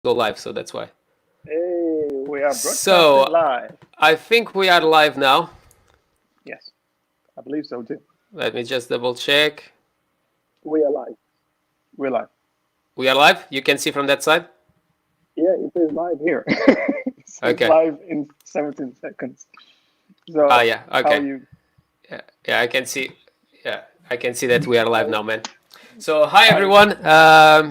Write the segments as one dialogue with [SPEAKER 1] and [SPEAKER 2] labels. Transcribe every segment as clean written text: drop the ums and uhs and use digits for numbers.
[SPEAKER 1] go live, so that's why.
[SPEAKER 2] Hey, we are broadcasting
[SPEAKER 1] So
[SPEAKER 2] live.
[SPEAKER 1] I think we are live now.
[SPEAKER 2] Yes, I believe so too.
[SPEAKER 1] Let me just double check.
[SPEAKER 2] We are live. We're live.
[SPEAKER 1] We are live. You can see from that side.
[SPEAKER 2] Yeah, it says live here. It says
[SPEAKER 1] Okay.
[SPEAKER 2] live in 17 seconds.
[SPEAKER 1] Ah,
[SPEAKER 2] So,
[SPEAKER 1] yeah.
[SPEAKER 2] how are
[SPEAKER 1] Okay.
[SPEAKER 2] you?
[SPEAKER 1] Yeah, yeah. I can see. Yeah, I can see that we are live now, man. So hi
[SPEAKER 2] I,
[SPEAKER 1] everyone.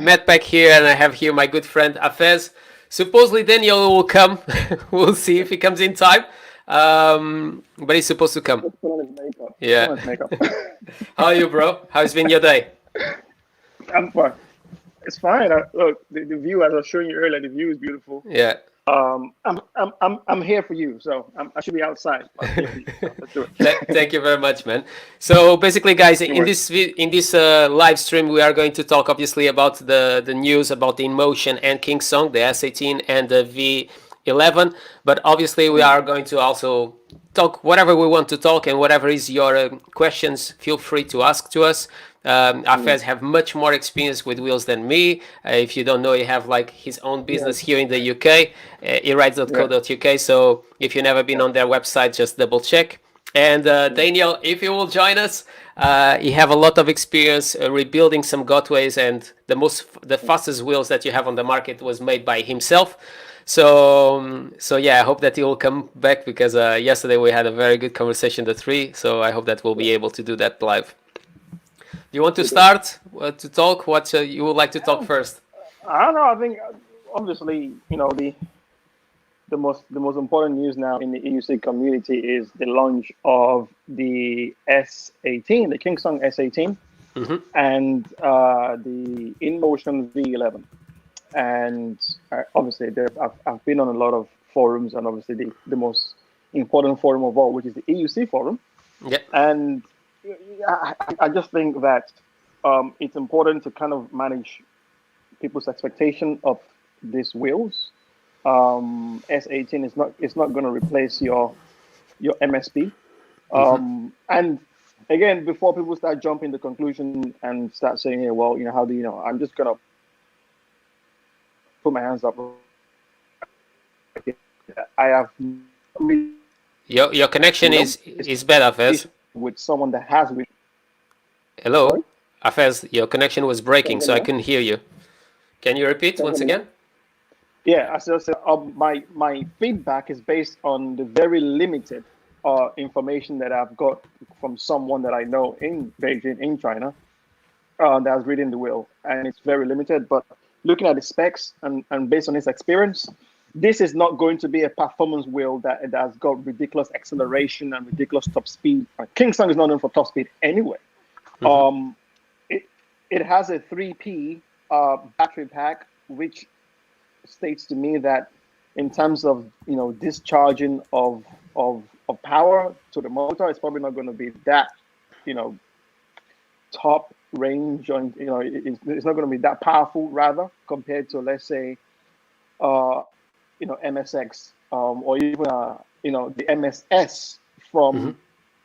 [SPEAKER 1] Matt back here, and I have here my good friend Afez. Supposedly Daniel will come. We'll see if he comes in time. But he's supposed to come.
[SPEAKER 2] just put on his makeup. Just put
[SPEAKER 1] Yeah.
[SPEAKER 2] on his makeup.
[SPEAKER 1] How are you, bro? How's been your day?
[SPEAKER 2] I'm fine. It's fine. Look, the view, as I was showing you earlier, the view is beautiful.
[SPEAKER 1] Yeah.
[SPEAKER 2] I'm here for you, so I should be outside. But I'm here for you, so let's do it.
[SPEAKER 1] Thank you very much, man. So basically, guys,
[SPEAKER 2] No
[SPEAKER 1] in
[SPEAKER 2] worries.
[SPEAKER 1] this live stream, we are going to talk obviously about the news about the Inmotion and Kingsong, the S18 and the V11. But obviously, we are going to also talk whatever we want to talk, and whatever is your questions, feel free to ask to us. Afez have much more experience with wheels than me. If you don't know, he have like his own
[SPEAKER 2] Yes.
[SPEAKER 1] business here in the UK,
[SPEAKER 2] Yeah.
[SPEAKER 1] erides.co.uk. So if you've never been
[SPEAKER 2] Yeah.
[SPEAKER 1] on their website, just double check. And Daniel, if you will join us, you have a lot of experience rebuilding some Gotways, and the fastest wheels that you have on the market was made by himself. So yeah, I hope that he will come back because yesterday we had a very good conversation, the three. So I hope that we'll be able to do that live. Do you want to
[SPEAKER 2] We did.
[SPEAKER 1] start to talk? What you would like to talk first?
[SPEAKER 2] I don't know. I think obviously, the most important news now in the EUC community is the launch of the S18, the Kingsong S18,
[SPEAKER 1] Mm-hmm.
[SPEAKER 2] and the Inmotion V11. And obviously, I've been on a lot of forums, and obviously the most important forum of all, which is the EUC forum.
[SPEAKER 1] Yeah.
[SPEAKER 2] And I just think that it's important to kind of manage people's expectation of these wheels. S18 is not going to replace your MSP.
[SPEAKER 1] Mm-hmm.
[SPEAKER 2] And again, before people start jumping to conclusion and start saying, "Yeah, well, how do you know?" I'm just gonna put my hands up. I have
[SPEAKER 1] Your connection
[SPEAKER 2] wheel
[SPEAKER 1] is bad, Afez.
[SPEAKER 2] with someone that has with.
[SPEAKER 1] Hello,
[SPEAKER 2] Sorry,
[SPEAKER 1] Afez. Your connection was
[SPEAKER 2] can
[SPEAKER 1] breaking,
[SPEAKER 2] you hear
[SPEAKER 1] so
[SPEAKER 2] me
[SPEAKER 1] I
[SPEAKER 2] now?
[SPEAKER 1] couldn't hear you. Can you repeat
[SPEAKER 2] Can you hear
[SPEAKER 1] once
[SPEAKER 2] me now?
[SPEAKER 1] again?
[SPEAKER 2] Yeah, as I said, my feedback is based on the very limited information that I've got from someone that I know in Beijing, in China, that's reading the will, and it's very limited. But looking at the specs and based on his experience, this is not going to be a performance wheel that has got ridiculous acceleration and ridiculous top speed. Kingston is not known for top speed anyway.
[SPEAKER 1] Mm-hmm.
[SPEAKER 2] Um, it it has a 3P battery pack, which states to me that in terms of discharging of power to the motor, it's probably not going to be that you know top range on it's not going to be that powerful rather compared to, let's say, uh MSX, or even the MSS
[SPEAKER 1] Mm-hmm.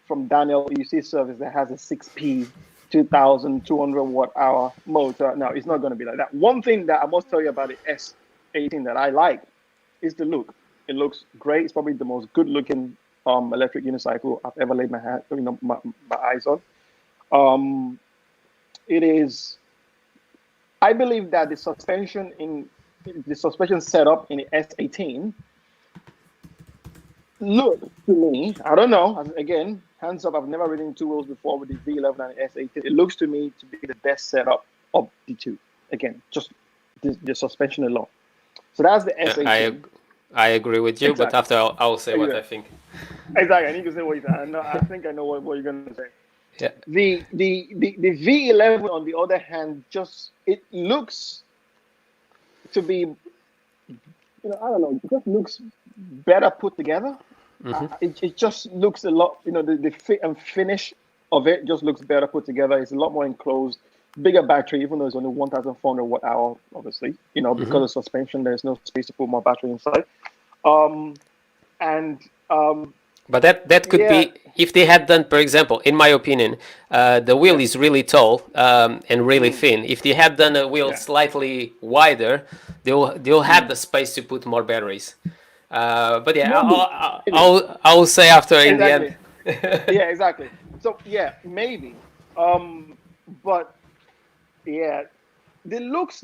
[SPEAKER 2] from Daniel EUC service that has a 6P 2200 watt hour motor. Now it's not going to be like that. One thing that I must tell you about the S18 that I like is the look. It looks great. It's probably the most good looking electric unicycle I've ever laid my eyes on. um it is. I believe that the suspension setup in the S18 looks to me. I don't know. Again, hands up. I've never ridden two wheels before with the V11 and the S18. It looks to me to be the best setup of the two. Again, just the suspension alone. So that's the
[SPEAKER 1] Yeah,
[SPEAKER 2] S18.
[SPEAKER 1] I agree with you, but
[SPEAKER 2] Exactly.
[SPEAKER 1] after I'll say what I
[SPEAKER 2] Exactly.
[SPEAKER 1] think.
[SPEAKER 2] Exactly. I need to say what you said. I know. I think I know what you're gonna say.
[SPEAKER 1] Yeah.
[SPEAKER 2] The V11 on the other hand, just it looks to be, I don't know, it just looks better put together.
[SPEAKER 1] Mm-hmm.
[SPEAKER 2] It just looks a lot, the fit and finish of it just looks better put together. It's a lot more enclosed, bigger battery, even though it's only 1,400 watt hour, obviously,
[SPEAKER 1] Mm-hmm.
[SPEAKER 2] because of suspension, there's no space to put more battery inside. Um, and
[SPEAKER 1] But that could
[SPEAKER 2] Yeah,
[SPEAKER 1] be if they had done, for example, in my opinion, the wheel is really tall and really thin. If they had done a wheel
[SPEAKER 2] yeah.
[SPEAKER 1] slightly wider, they'll have the space to put more batteries. But yeah,
[SPEAKER 2] Maybe, maybe.
[SPEAKER 1] I'll say after in the end.
[SPEAKER 2] Exactly. Yeah, exactly. So yeah, maybe. But yeah, it looks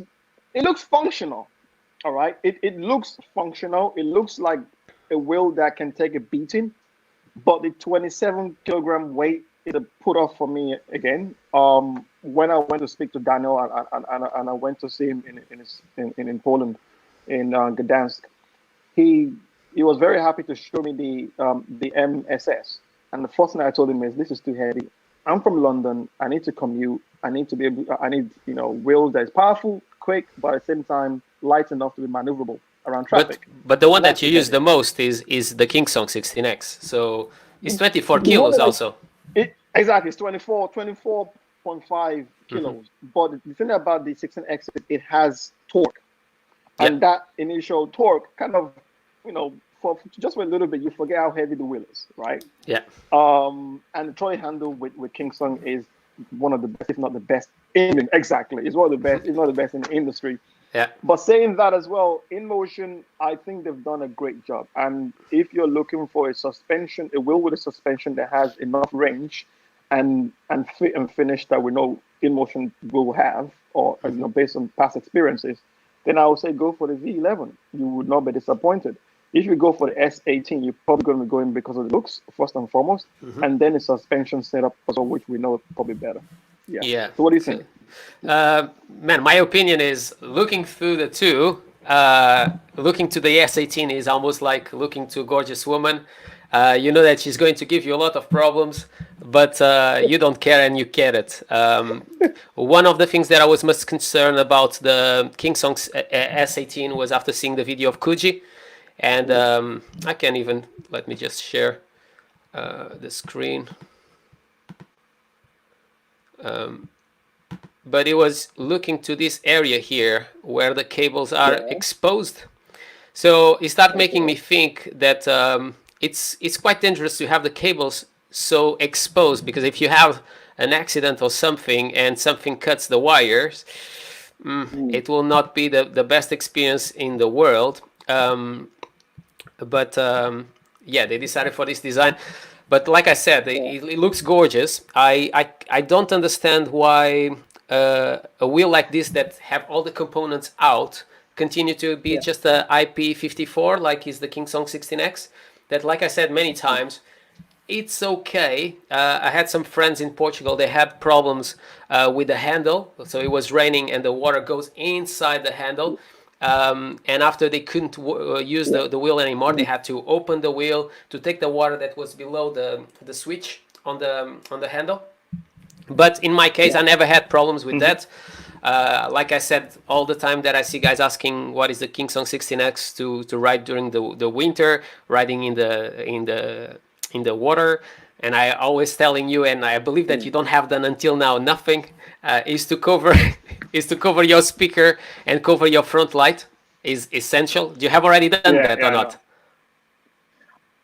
[SPEAKER 2] functional. All right. It looks functional. It looks like a wheel that can take a beating, but the 27 kilogram weight is a put off for me again. When I went to speak to Daniel and I went to see him in Poland, in Gdansk, he he was very happy to show me the MSS. And the first thing I told him is, this is too heavy. I'm from London. I need to commute. I need to be able. I need wheels that is powerful, quick, but at the same time light enough to be maneuverable around
[SPEAKER 1] But
[SPEAKER 2] traffic.
[SPEAKER 1] but the one
[SPEAKER 2] Not
[SPEAKER 1] that you
[SPEAKER 2] too
[SPEAKER 1] use
[SPEAKER 2] heavy.
[SPEAKER 1] the most is the Kingsong 16X. So it's 24
[SPEAKER 2] The one
[SPEAKER 1] kilos
[SPEAKER 2] that
[SPEAKER 1] also.
[SPEAKER 2] exactly, it's 24.5 kilos. But the thing about the 16X is it has torque,
[SPEAKER 1] Yeah,
[SPEAKER 2] and that initial torque kind of, for just for a little bit, you forget how heavy the wheel is, right?
[SPEAKER 1] yeah,
[SPEAKER 2] And the trolley handle with Kingsong is one of the best, if not the best exactly. It's one of the best, if not the best in the industry.
[SPEAKER 1] yeah.
[SPEAKER 2] But saying that as well, Inmotion, I think they've done a great job. And if you're looking for a wheel with a suspension that has enough range and fit and finish that we know Inmotion will have, or based on past experiences, then I would say go for the V11. You would not be disappointed. If you go for the S18, you're probably going to be going because of the looks first and foremost, and then the suspension setup as well, which we know is probably better. Yeah.
[SPEAKER 1] Yeah.
[SPEAKER 2] So what do you
[SPEAKER 1] So,
[SPEAKER 2] think?
[SPEAKER 1] man, my opinion is looking through the two, looking to the S18 is almost like looking to a gorgeous woman. You know that she's going to give you a lot of problems, but you don't care and you get it. One of the things that I was most concerned about the Kingsong S18 was after seeing the video of Kuji. And I can even, let me just share the screen. But it was looking to this area here where the cables are
[SPEAKER 2] Yeah.
[SPEAKER 1] exposed. So it started making
[SPEAKER 2] Okay.
[SPEAKER 1] me think that it's quite dangerous to have the cables so exposed, because if you have an accident or something and something cuts the wires, it will not be the best experience in the world. But yeah, they decided for this design. But like I said,
[SPEAKER 2] Yeah.
[SPEAKER 1] it looks gorgeous. I don't understand why a wheel like this that have all the components out continue to be
[SPEAKER 2] Yeah.
[SPEAKER 1] just a IP54 like is the Kingsong 16X. That, like I said many times, it's okay. I had some friends in Portugal. They had problems with the handle. So it was raining and the water goes inside the handle. And after they couldn't use the wheel anymore, they had to open the wheel to take the water that was below the switch on the handle. But in my case,
[SPEAKER 2] Yeah.
[SPEAKER 1] I never had problems with that. Like I said, all the time that I see guys asking what is the Kingsong 16X to ride during the winter, riding in the water, and I always telling you, and I believe that you don't have done until now nothing, is to cover is to cover your speaker and cover your front light is essential. You have already done
[SPEAKER 2] Yeah.
[SPEAKER 1] that or
[SPEAKER 2] Yeah. I know.
[SPEAKER 1] not?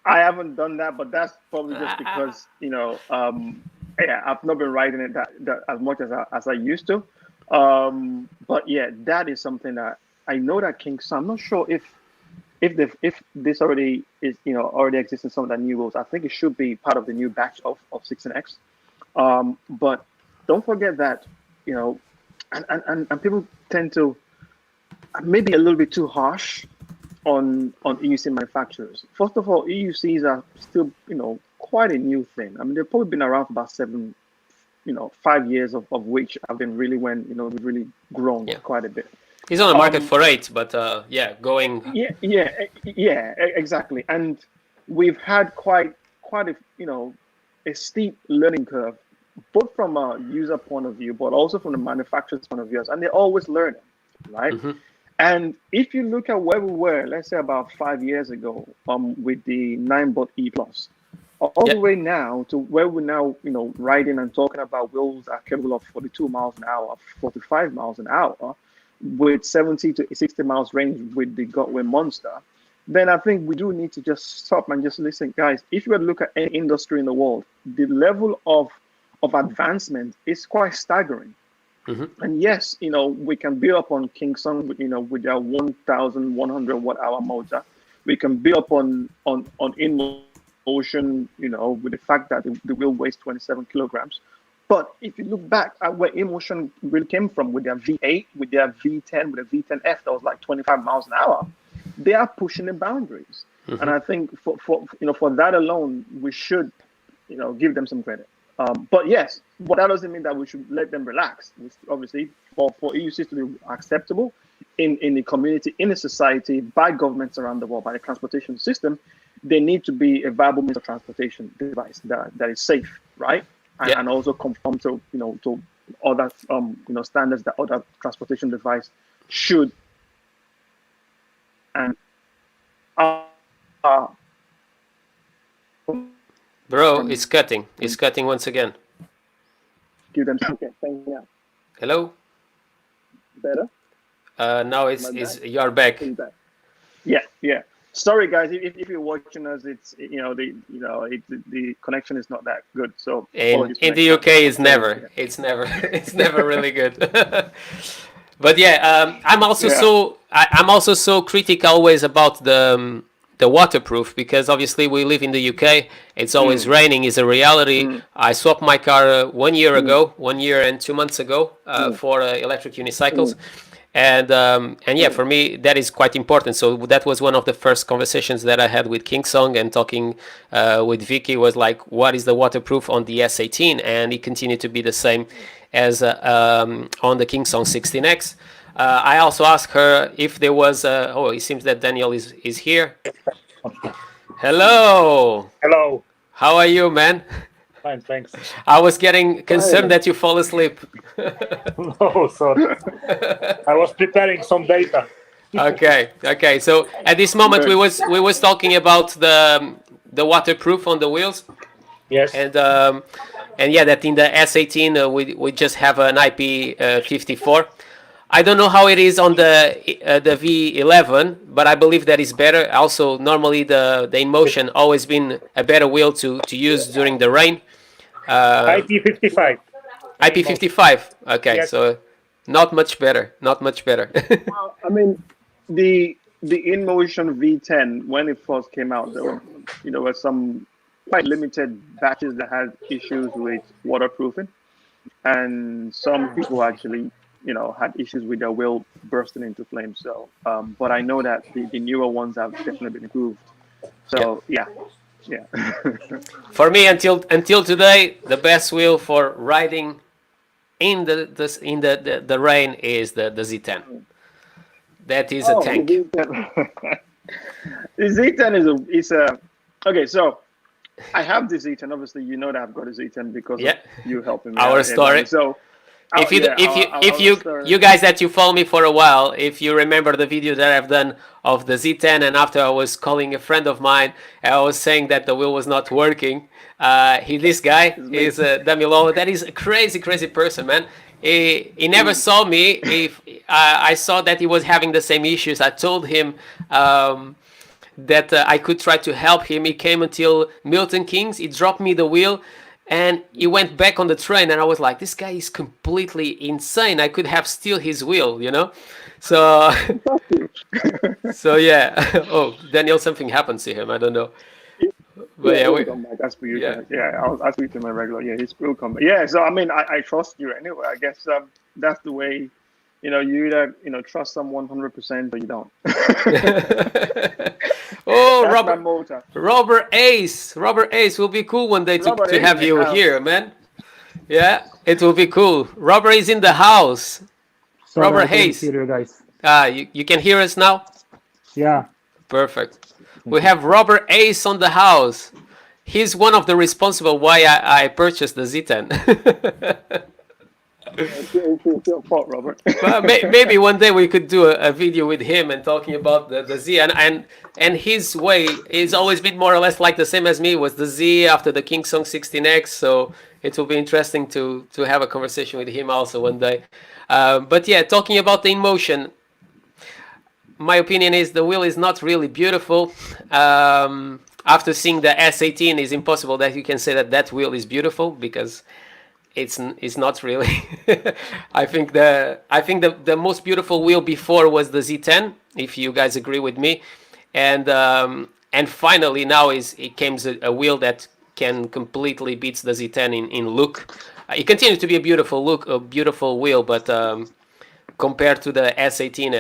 [SPEAKER 2] I haven't done that, but that's probably just because yeah, I've not been writing it that as much as I used to. But yeah, that is something that I know that Kingston. I'm not sure if this already is already exists in some of the new rules. I think it should be part of the new batch of 16X. But don't forget that and people tend to maybe a little bit too harsh on EUC manufacturers. First of all, EUCs are still quite a new thing. I mean, they've probably been around for about 5 years of which have been really when we've really grown
[SPEAKER 1] Yeah,
[SPEAKER 2] quite a bit.
[SPEAKER 1] he's on the market
[SPEAKER 2] Um,
[SPEAKER 1] for 8, but yeah, going.
[SPEAKER 2] yeah, exactly. And we've had quite a steep learning curve, both from a user point of view, but also from the manufacturer's point of view. And they're always learning, right? And if you look at where we were, let's say about 5 years ago, with the 9-bot E plus, all
[SPEAKER 1] Yeah.
[SPEAKER 2] the way now to where we're now, riding and talking about wheels are capable of 42 miles an hour, 45 miles an hour, with 70 to 60 miles range with the Gotway Monster. then I think we do need to just stop and just listen, guys. If you were to look at any industry in the world, the level of advancement is quite staggering. And yes, we can build up on Kingsong, with their 1,100 watt-hour motor. We can build up on Inmotion, with the fact that the wheel weighs 27 kilograms. But if you look back at where Inmotion really came from, with their V8, with their V10, with the V10F, that was like 25 miles an hour, they are pushing the boundaries. And I think for that alone, we should, give them some credit. But yes, but that doesn't mean that we should let them relax. Obviously, for EUCs to be acceptable in the community, in the society, by governments around the world, by the transportation system, they need to be a viable means of transportation device that is safe, right? And also conform to to other standards that other transportation device should. And
[SPEAKER 1] Bro, it's cutting. It's cutting once again.
[SPEAKER 2] give them okay. Thank you.
[SPEAKER 1] Hello.
[SPEAKER 2] Better.
[SPEAKER 1] Now you are back.
[SPEAKER 2] Yeah. Sorry, guys. If you're watching us, it's the connection is not that good. So
[SPEAKER 1] in the UK, it's never really good. But yeah, I'm also so critical always about the waterproof, because obviously we live in the UK. It's always raining is a reality. I swapped my car 1 year ago, 1 year and 2 months ago for electric unicycles. And yeah, for me, that is quite important. So that was one of the first conversations that I had with Kingsong, and talking with Vicky was like, what is the waterproof on the S18? And it continued to be the same as on the Kingsong 16X. I also asked her if there was, it seems that Daniel is here. Hello.
[SPEAKER 3] Hello.
[SPEAKER 1] How are you, man?
[SPEAKER 3] Fine, thanks.
[SPEAKER 1] I was getting concerned that you fall asleep.
[SPEAKER 3] No, sorry. I was preparing some data.
[SPEAKER 1] Okay. So at this moment we was talking about the waterproof on the wheels.
[SPEAKER 3] Yes.
[SPEAKER 1] And yeah, that in the S18 we just have an IP54. I don't know how it is on the V11, but I believe that is better. Also, normally the Inmotion always been a better wheel to use during the rain.
[SPEAKER 3] IP55.
[SPEAKER 1] IP55. Okay,
[SPEAKER 3] Yes.
[SPEAKER 1] so not much better.
[SPEAKER 2] Well, I mean, the Inmotion V10, when it first came out, there were some quite limited batches that had issues with waterproofing, and some people actually had issues with their wheel bursting into flames. So, but I know that the newer ones have definitely been improved. So yeah.
[SPEAKER 1] For me, until today, the best wheel for riding in the rain is the Z10. That is a tank.
[SPEAKER 2] The Z10 is a okay. So I have the Z10. Obviously, you know that I've got a Z10 because of you helping me.
[SPEAKER 1] Our story.
[SPEAKER 2] So.
[SPEAKER 1] If you guys that you follow me for a while, if you remember the video that I've done of the Z10, and after I was calling a friend of mine, I was saying that the wheel was not working. This guy is Damilola. That is a crazy person, man. He never saw me. If I saw that he was having the same issues, I told him that I could try to help him. He came until Milton Keynes. He dropped me the wheel, and he went back on the train, and I was like, this guy is completely insane. I could have steal his wheel, So, so yeah. Oh, Daniel, something happens to him. I don't know. But
[SPEAKER 2] yeah, I'll speak to him regular. Yeah, his will come back. Yeah, so I mean, I trust you anyway. I guess that's the way. You either trust someone 100% or you don't.
[SPEAKER 1] Oh, Robert Ace will be cool one day to have you here, man. Yeah, it will be cool. Robert is in the house.
[SPEAKER 4] Sorry,
[SPEAKER 1] Robert Hayes.
[SPEAKER 4] Hear you guys.
[SPEAKER 1] You can hear us now?
[SPEAKER 4] Yeah.
[SPEAKER 1] Perfect. We have Robert Ace on the house. He's one of the responsible why I purchased the Z10.
[SPEAKER 2] It's your fault, Robert.
[SPEAKER 1] Well, maybe one day we could do a video with him and talking about the Z, and his way is always been more or less like the same as me, was the Z after the Kingsong 16X. So it will be interesting to have a conversation with him also one day. But yeah, talking about the Inmotion, my opinion is the wheel is not really beautiful. After seeing the S18, it's impossible that you can say that that wheel is beautiful, because it's not really. I think the most beautiful wheel before was the Z10, if you guys agree with me, and finally now it came a wheel that can completely beats the Z10 in look. It continues to be a beautiful wheel, but compared to the S18,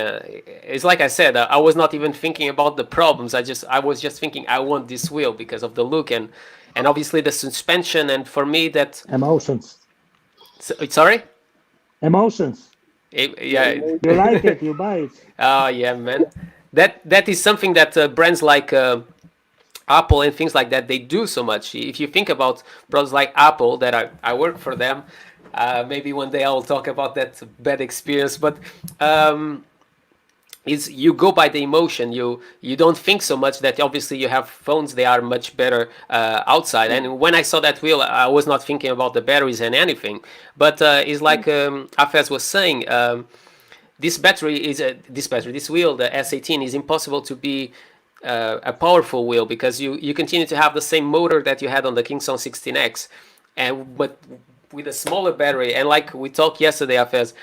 [SPEAKER 1] it's like I said, I was not even thinking about the problems. I was just thinking I want this wheel because of the look and obviously the suspension. And for me, that
[SPEAKER 4] Emotions.
[SPEAKER 1] Sorry.
[SPEAKER 4] Emotions.
[SPEAKER 1] Yeah.
[SPEAKER 4] You like it, you buy it.
[SPEAKER 1] Oh yeah, man. That is something that brands like Apple and things like that, they do so much. If you think about brands like Apple, that I work for them, maybe one day I will talk about that bad experience. But is you go by the emotion. You don't think so much that obviously you have phones, they are much better outside. And when I saw that wheel, I was not thinking about the batteries and anything. But it's like Afez was saying. This wheel, the S18, is impossible to be a powerful wheel, because you continue to have the same motor that you had on the Kingsong 16X, but with a smaller battery. And like we talked yesterday, Afez,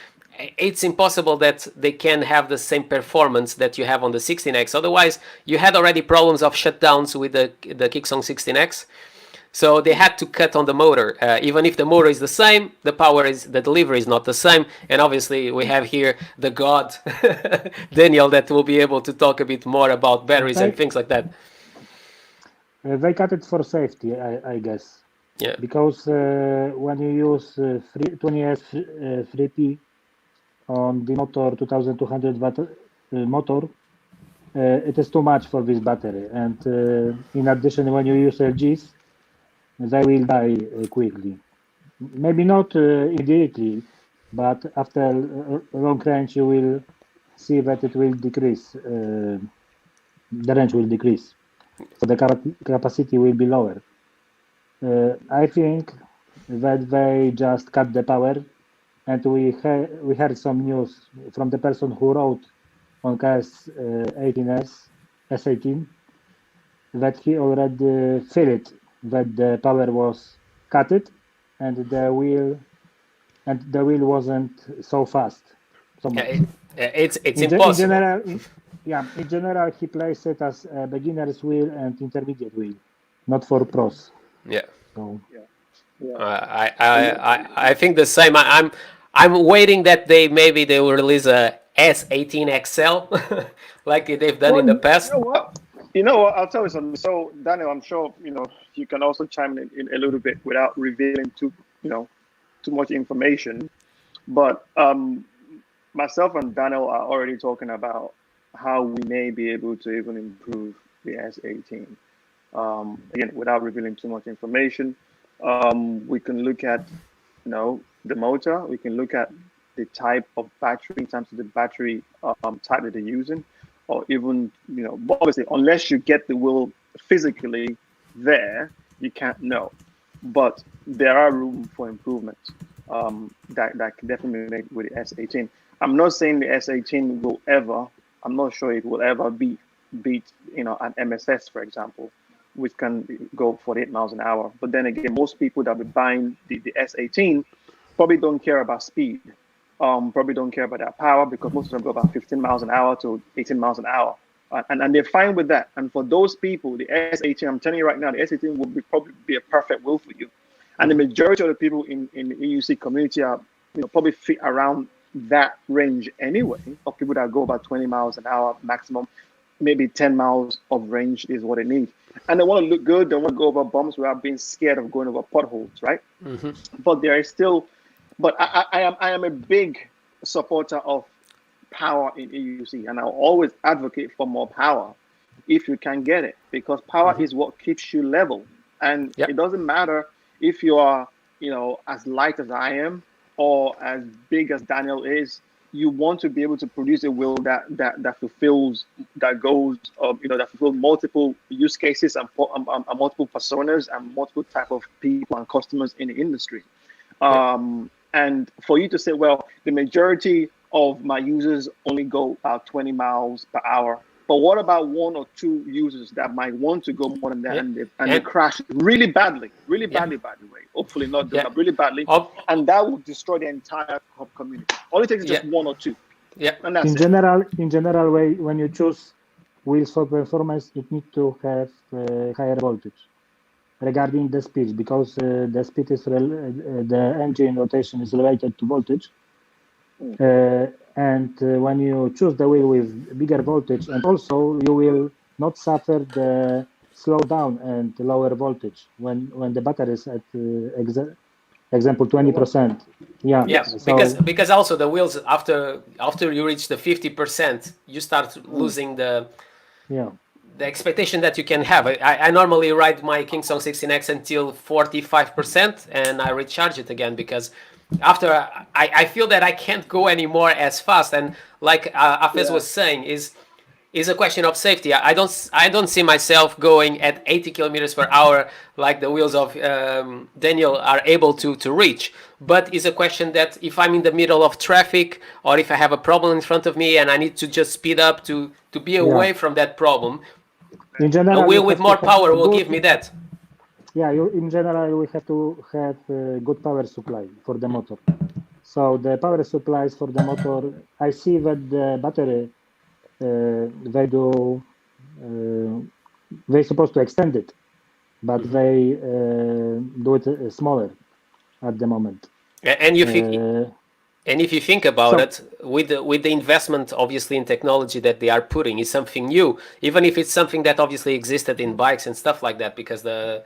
[SPEAKER 1] it's impossible that they can have the same performance that you have on the 16X. Otherwise, you had already problems of shutdowns with the Kingsong 16X. So they had to cut on the motor. Even if the motor is the same, the delivery is not the same. And obviously we have here the god, Daniel, that will be able to talk a bit more about batteries and things like that.
[SPEAKER 4] They cut it for safety, I guess.
[SPEAKER 1] Yeah.
[SPEAKER 4] Because when you use 20S 3P on the motor, 2200 watt motor, it is too much for this battery. And in addition, when you use LGs, they will die quickly. Maybe not immediately, but after long range, you will see that it will decrease. The range will decrease, so the capacity will be lower. I think that they just cut the power, and we heard some news from the person who wrote on KS 18S S18 that he already felt that the power was cut and the wheel wasn't so fast. So much.
[SPEAKER 1] It's impossible.
[SPEAKER 4] In general, he plays it as a beginner's wheel and intermediate wheel, not for pros.
[SPEAKER 1] Yeah.
[SPEAKER 4] So,
[SPEAKER 1] I think the same. I'm waiting that they will release a S18 XL like they've done in the past.
[SPEAKER 2] You know what? I'll tell you something. So, Daniel, I'm sure you can also chime in a little bit without revealing too much information. But myself and Daniel are already talking about how we may be able to even improve the S18. Again, without revealing too much information, we can look at the motor. We can look at the type of battery in terms of the battery type that they're using. Or even, obviously, unless you get the wheel physically there, you can't know. But there are room for improvement that can definitely be made with the S18. I'm not saying the S18 will ever, I'm not sure it will ever beat an MSS, for example, which can go 48 miles an hour. But then again, most people that will be buying the S18 probably don't care about speed. Probably don't care about that power, because most of them go about 15 miles an hour to 18 miles an hour. And they're fine with that. And for those people, the S18, I'm telling you right now, the S18 will probably be a perfect wheel for you. And the majority of the people in the EUC community are probably fit around that range anyway, of people that go about 20 miles an hour maximum. Maybe 10 miles of range is what they need. And they want to look good. They want to go over bumps without being scared of going over potholes, right? Mm-hmm. But there is still... But I am a big supporter of power in EUC, and I'll always advocate for more power if you can get it, because power is what keeps you level. And it doesn't matter if you are, as light as I am or as big as Daniel is. You want to be able to produce a wheel that fulfills, that fulfills multiple use cases and multiple personas and multiple type of people and customers in the industry. And for you to say, well, the majority of my users only go about 20 miles per hour. But what about 1 or 2 users that might want to go more than that, and they crash really badly, by the way. Hopefully not doing that really badly, and that will destroy the entire hub community. All it takes is just 1 or 2.
[SPEAKER 1] Yeah.
[SPEAKER 2] And that's
[SPEAKER 4] in general way, when you choose wheels for performance, it needs to have higher voltage regarding the speed, because the speed is the engine rotation is related to voltage. And when you choose the wheel with bigger voltage, and also you will not suffer the slowdown and lower voltage when the battery is at example 20%.
[SPEAKER 1] Yeah,
[SPEAKER 4] so,
[SPEAKER 1] because also the wheels after you reach the 50%, you start losing the expectation that you can have. I normally ride my Kingsong 16X until 45% and I recharge it again, because after I feel that I can't go anymore as fast. And like Afez was saying, is a question of safety. I don't see myself going at 80 kilometers per hour like the wheels of Daniel are able to reach. But it's a question that if I'm in the middle of traffic, or if I have a problem in front of me and I need to just speed up to be away from that problem,
[SPEAKER 4] in general,
[SPEAKER 1] a wheel with more power will give me that.
[SPEAKER 4] Yeah, in general, we have to have a good power supply for the motor. So the power supplies for the motor, I see that the battery, they're supposed to extend it, but they do it smaller at the moment.
[SPEAKER 1] And if you think about it, with the investment obviously in technology that they are putting, is something new, even if it's something that obviously existed in bikes and stuff like that, because the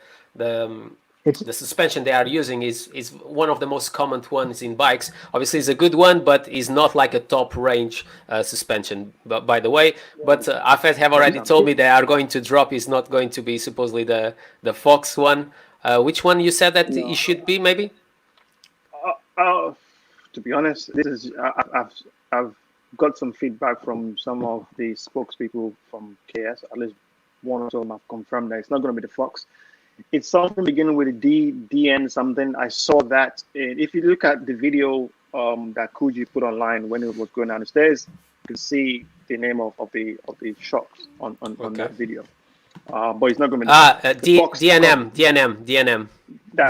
[SPEAKER 1] suspension they are using is one of the most common ones in bikes. Obviously it's a good one, but is not like a top range suspension, by the way. But Afet have already told me they are going to drop, is not going to be supposedly the Fox one. Which one you said that it should be, maybe?
[SPEAKER 2] To be honest, this is I've got some feedback from some of the spokespeople from KS. At least one or two of them have confirmed that it's not going to be the Fox. It's something beginning with a DN something. I saw that. If you look at the video that Kuji put online when it was going down the stairs, you can see the name of the shocks on that video. But it's not going to be Fox.
[SPEAKER 1] DNM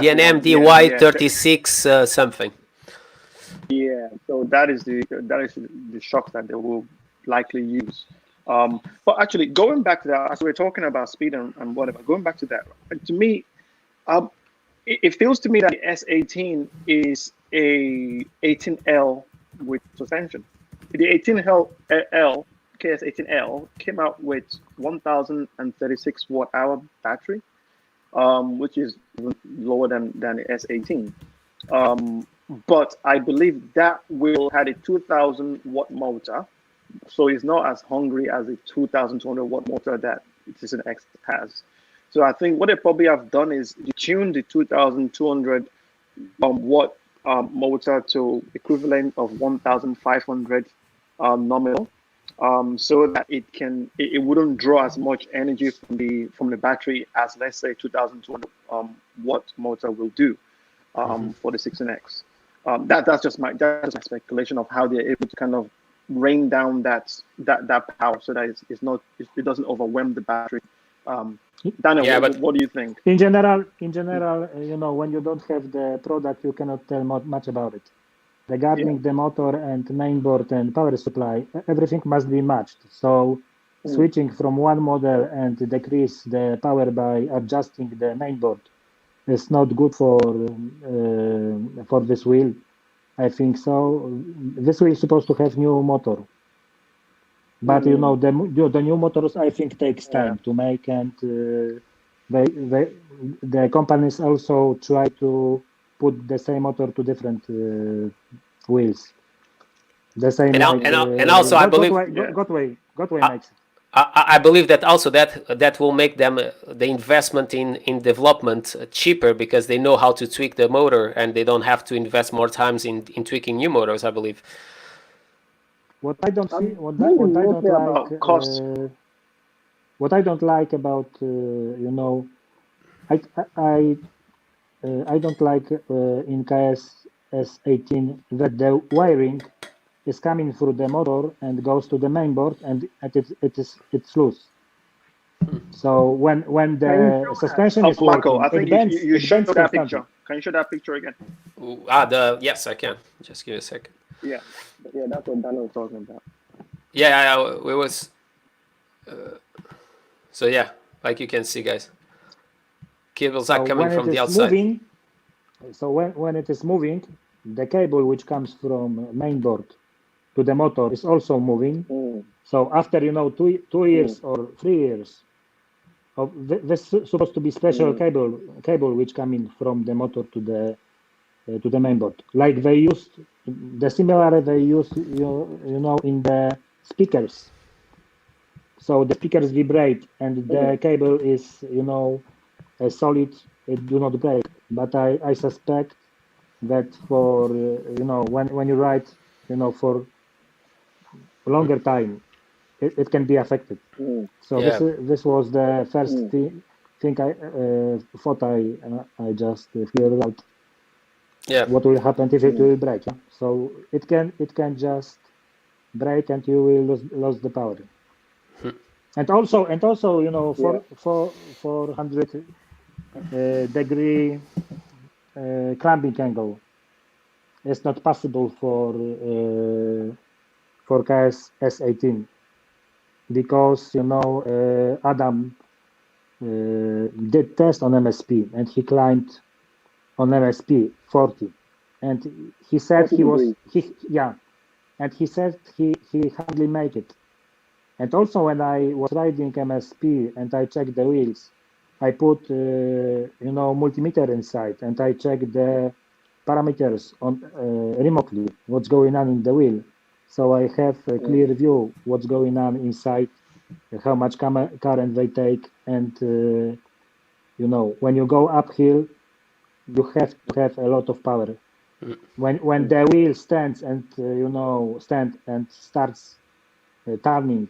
[SPEAKER 1] DY36 something.
[SPEAKER 2] Yeah, so that is the shocks that they will likely use. But actually, going back to that, as we're talking about speed and whatever, going back to that, to me, it feels to me that the S18 is a 18L with suspension. The 18L KS18L came out with 1,036 watt-hour battery, which is lower than the S18. But I believe that wheel had a 2,000 watt motor, so it's not as hungry as the 2,200 watt motor that System X has. So I think what they probably have done is tune the 2,200 watt motor to equivalent of 1,500 nominal, so that it wouldn't draw as much energy from the battery as, let's say, 2,200 watt motor will do for the 16X. That's just my speculation of how they're able to kind of rain down that power so that it doesn't overwhelm the battery. Daniel, what do you think?
[SPEAKER 4] In general, when you don't have the product, you cannot tell much about it. Regarding the motor and mainboard and power supply, everything must be matched. So switching from one model and decrease the power by adjusting the mainboard is not good for this wheel. I think so. This wheel is supposed to have new motor, but the new motors I think takes time to make, and the companies also try to put the same motor to different wheels. The same.
[SPEAKER 1] And also I believe
[SPEAKER 4] Gotway makes it.
[SPEAKER 1] I believe that also that will make them the investment in development cheaper, because they know how to tweak the motor and they don't have to invest more times in tweaking new motors, I believe.
[SPEAKER 4] What I don't like about I don't like in KS S18 that the wiring is coming through the motor and goes to the main board, and it's loose. So when the suspension is
[SPEAKER 2] Marco,
[SPEAKER 4] working,
[SPEAKER 2] I think
[SPEAKER 4] it bends.
[SPEAKER 2] you show that
[SPEAKER 4] constantly.
[SPEAKER 2] picture. Can you show that picture again?
[SPEAKER 1] Yes, I can. Just give me a second.
[SPEAKER 2] Yeah, that's what Daniel was talking about.
[SPEAKER 1] Yeah, it was. So yeah, like you can see, guys, cables are coming from the outside.
[SPEAKER 4] So when it is moving, the cable which comes from main board to the motor is also moving. So after 2 years or 3 years, this is supposed to be special cable which coming from the motor to the main board. Like they used the similar they use in the speakers. So the speakers vibrate and the cable is solid. It do not break. But I suspect that for when you ride for longer time, it can be affected. So this was the first thing I thought I just figured out.
[SPEAKER 1] Yeah.
[SPEAKER 4] What will happen if it will break? Yeah? So it can just break and you will lose the power. And also 400 degree clamping angle is not possible for KS S18 because Adam did test on MSP and he climbed on MSP 40, and he said he hardly make it. And also when I was riding MSP and I checked the wheels, I put multimeter inside and I checked the parameters on remotely what's going on in the wheel, so I have a clear view what's going on inside, how much current they take, and when you go uphill, you have to have a lot of power. When the wheel stands and starts turning,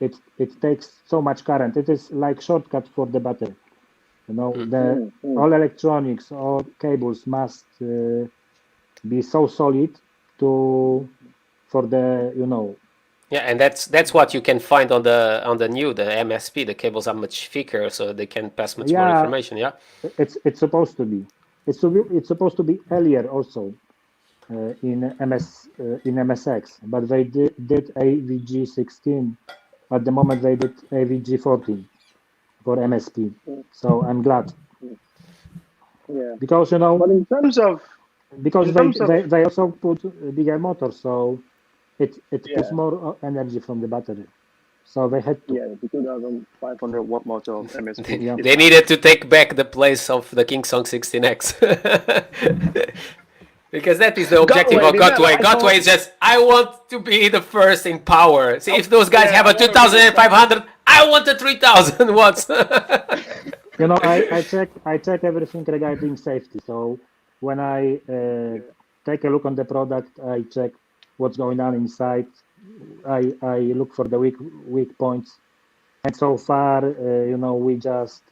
[SPEAKER 4] it takes so much current. It is like shortcut for the battery. All electronics, all cables must be so solid for the
[SPEAKER 1] Yeah, and that's what you can find on the MSP. The cables are much thicker, so they can pass much more information. Yeah,
[SPEAKER 4] it's supposed to be. It's supposed to be earlier also in MSX, but they did AVG 16. At the moment, they did AVG 14 for MSP. So I'm glad.
[SPEAKER 2] Yeah.
[SPEAKER 4] Because
[SPEAKER 2] but in terms of
[SPEAKER 4] they also put a bigger motor, so it puts more energy from the battery. So they had to.
[SPEAKER 2] Yeah, the 2,500 watt motor of MSP.
[SPEAKER 1] They needed to take back the place of the Kingsong 16X. Because that is the objective of Gotway. Gotway is just, I want to be the first in power. See, if those guys have a 2,500, I want a 3,000 watts.
[SPEAKER 4] I check everything regarding safety. So when I take a look on the product, I check what's going on inside. I look for the weak points, and so far, we just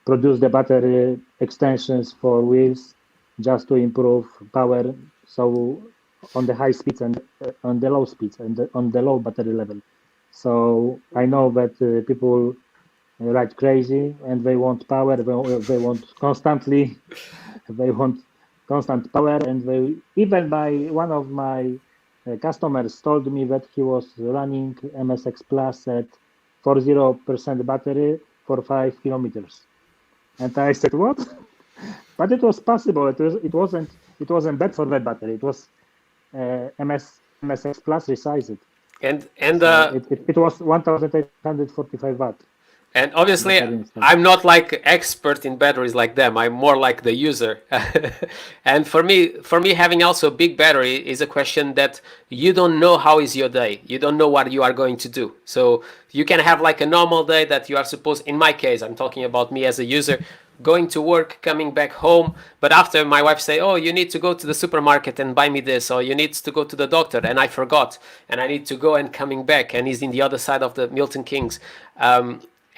[SPEAKER 4] produce the battery extensions for wheels just to improve power. So on the high speeds and on the low speeds and on the low battery level. So I know that people ride crazy and they want power. They want constantly. They want constant power, and even one of my customers told me that he was running MSX Plus at 40% battery for 5 kilometers, and I said, "What?" But it was possible. It wasn't bad for that battery. It was MSX Plus resized,
[SPEAKER 1] and
[SPEAKER 4] it was 1,845 watt.
[SPEAKER 1] And obviously, I'm not like expert in batteries like them. I'm more like the user. And for me, having also a big battery is a question that you don't know how is your day. You don't know what you are going to do. So you can have like a normal day that you are supposed, in my case, I'm talking about me as a user, going to work, coming back home. But after my wife say, oh, you need to go to the supermarket and buy me this, or you need to go to the doctor, and I forgot, and I need to go and coming back, and he's in the other side of the Milton Keynes.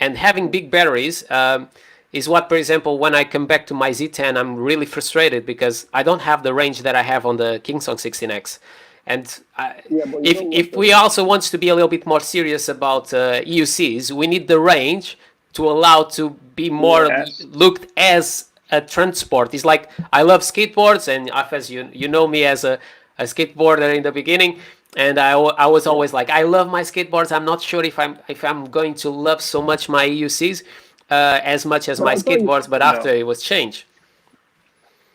[SPEAKER 1] And having big batteries, is what, for example, when I come back to my Z10, I'm really frustrated because I don't have the range that I have on the Kingsong 16X. And
[SPEAKER 2] Yeah, but you
[SPEAKER 1] if
[SPEAKER 2] know what
[SPEAKER 1] if
[SPEAKER 2] though?
[SPEAKER 1] we also want to be a little bit more serious about EUCs, we need the range to allow to be more
[SPEAKER 2] Yes.
[SPEAKER 1] looked as a transport. It's like I love skateboards, and as you know me as a skateboarder in the beginning, and I was
[SPEAKER 2] Yeah.
[SPEAKER 1] always like I love my skateboards. I'm not sure if I'm going to love so much my EUCs as much as
[SPEAKER 2] But
[SPEAKER 1] my
[SPEAKER 2] I thought you
[SPEAKER 1] skateboards. But
[SPEAKER 2] said
[SPEAKER 1] after
[SPEAKER 2] no.
[SPEAKER 1] it was changed.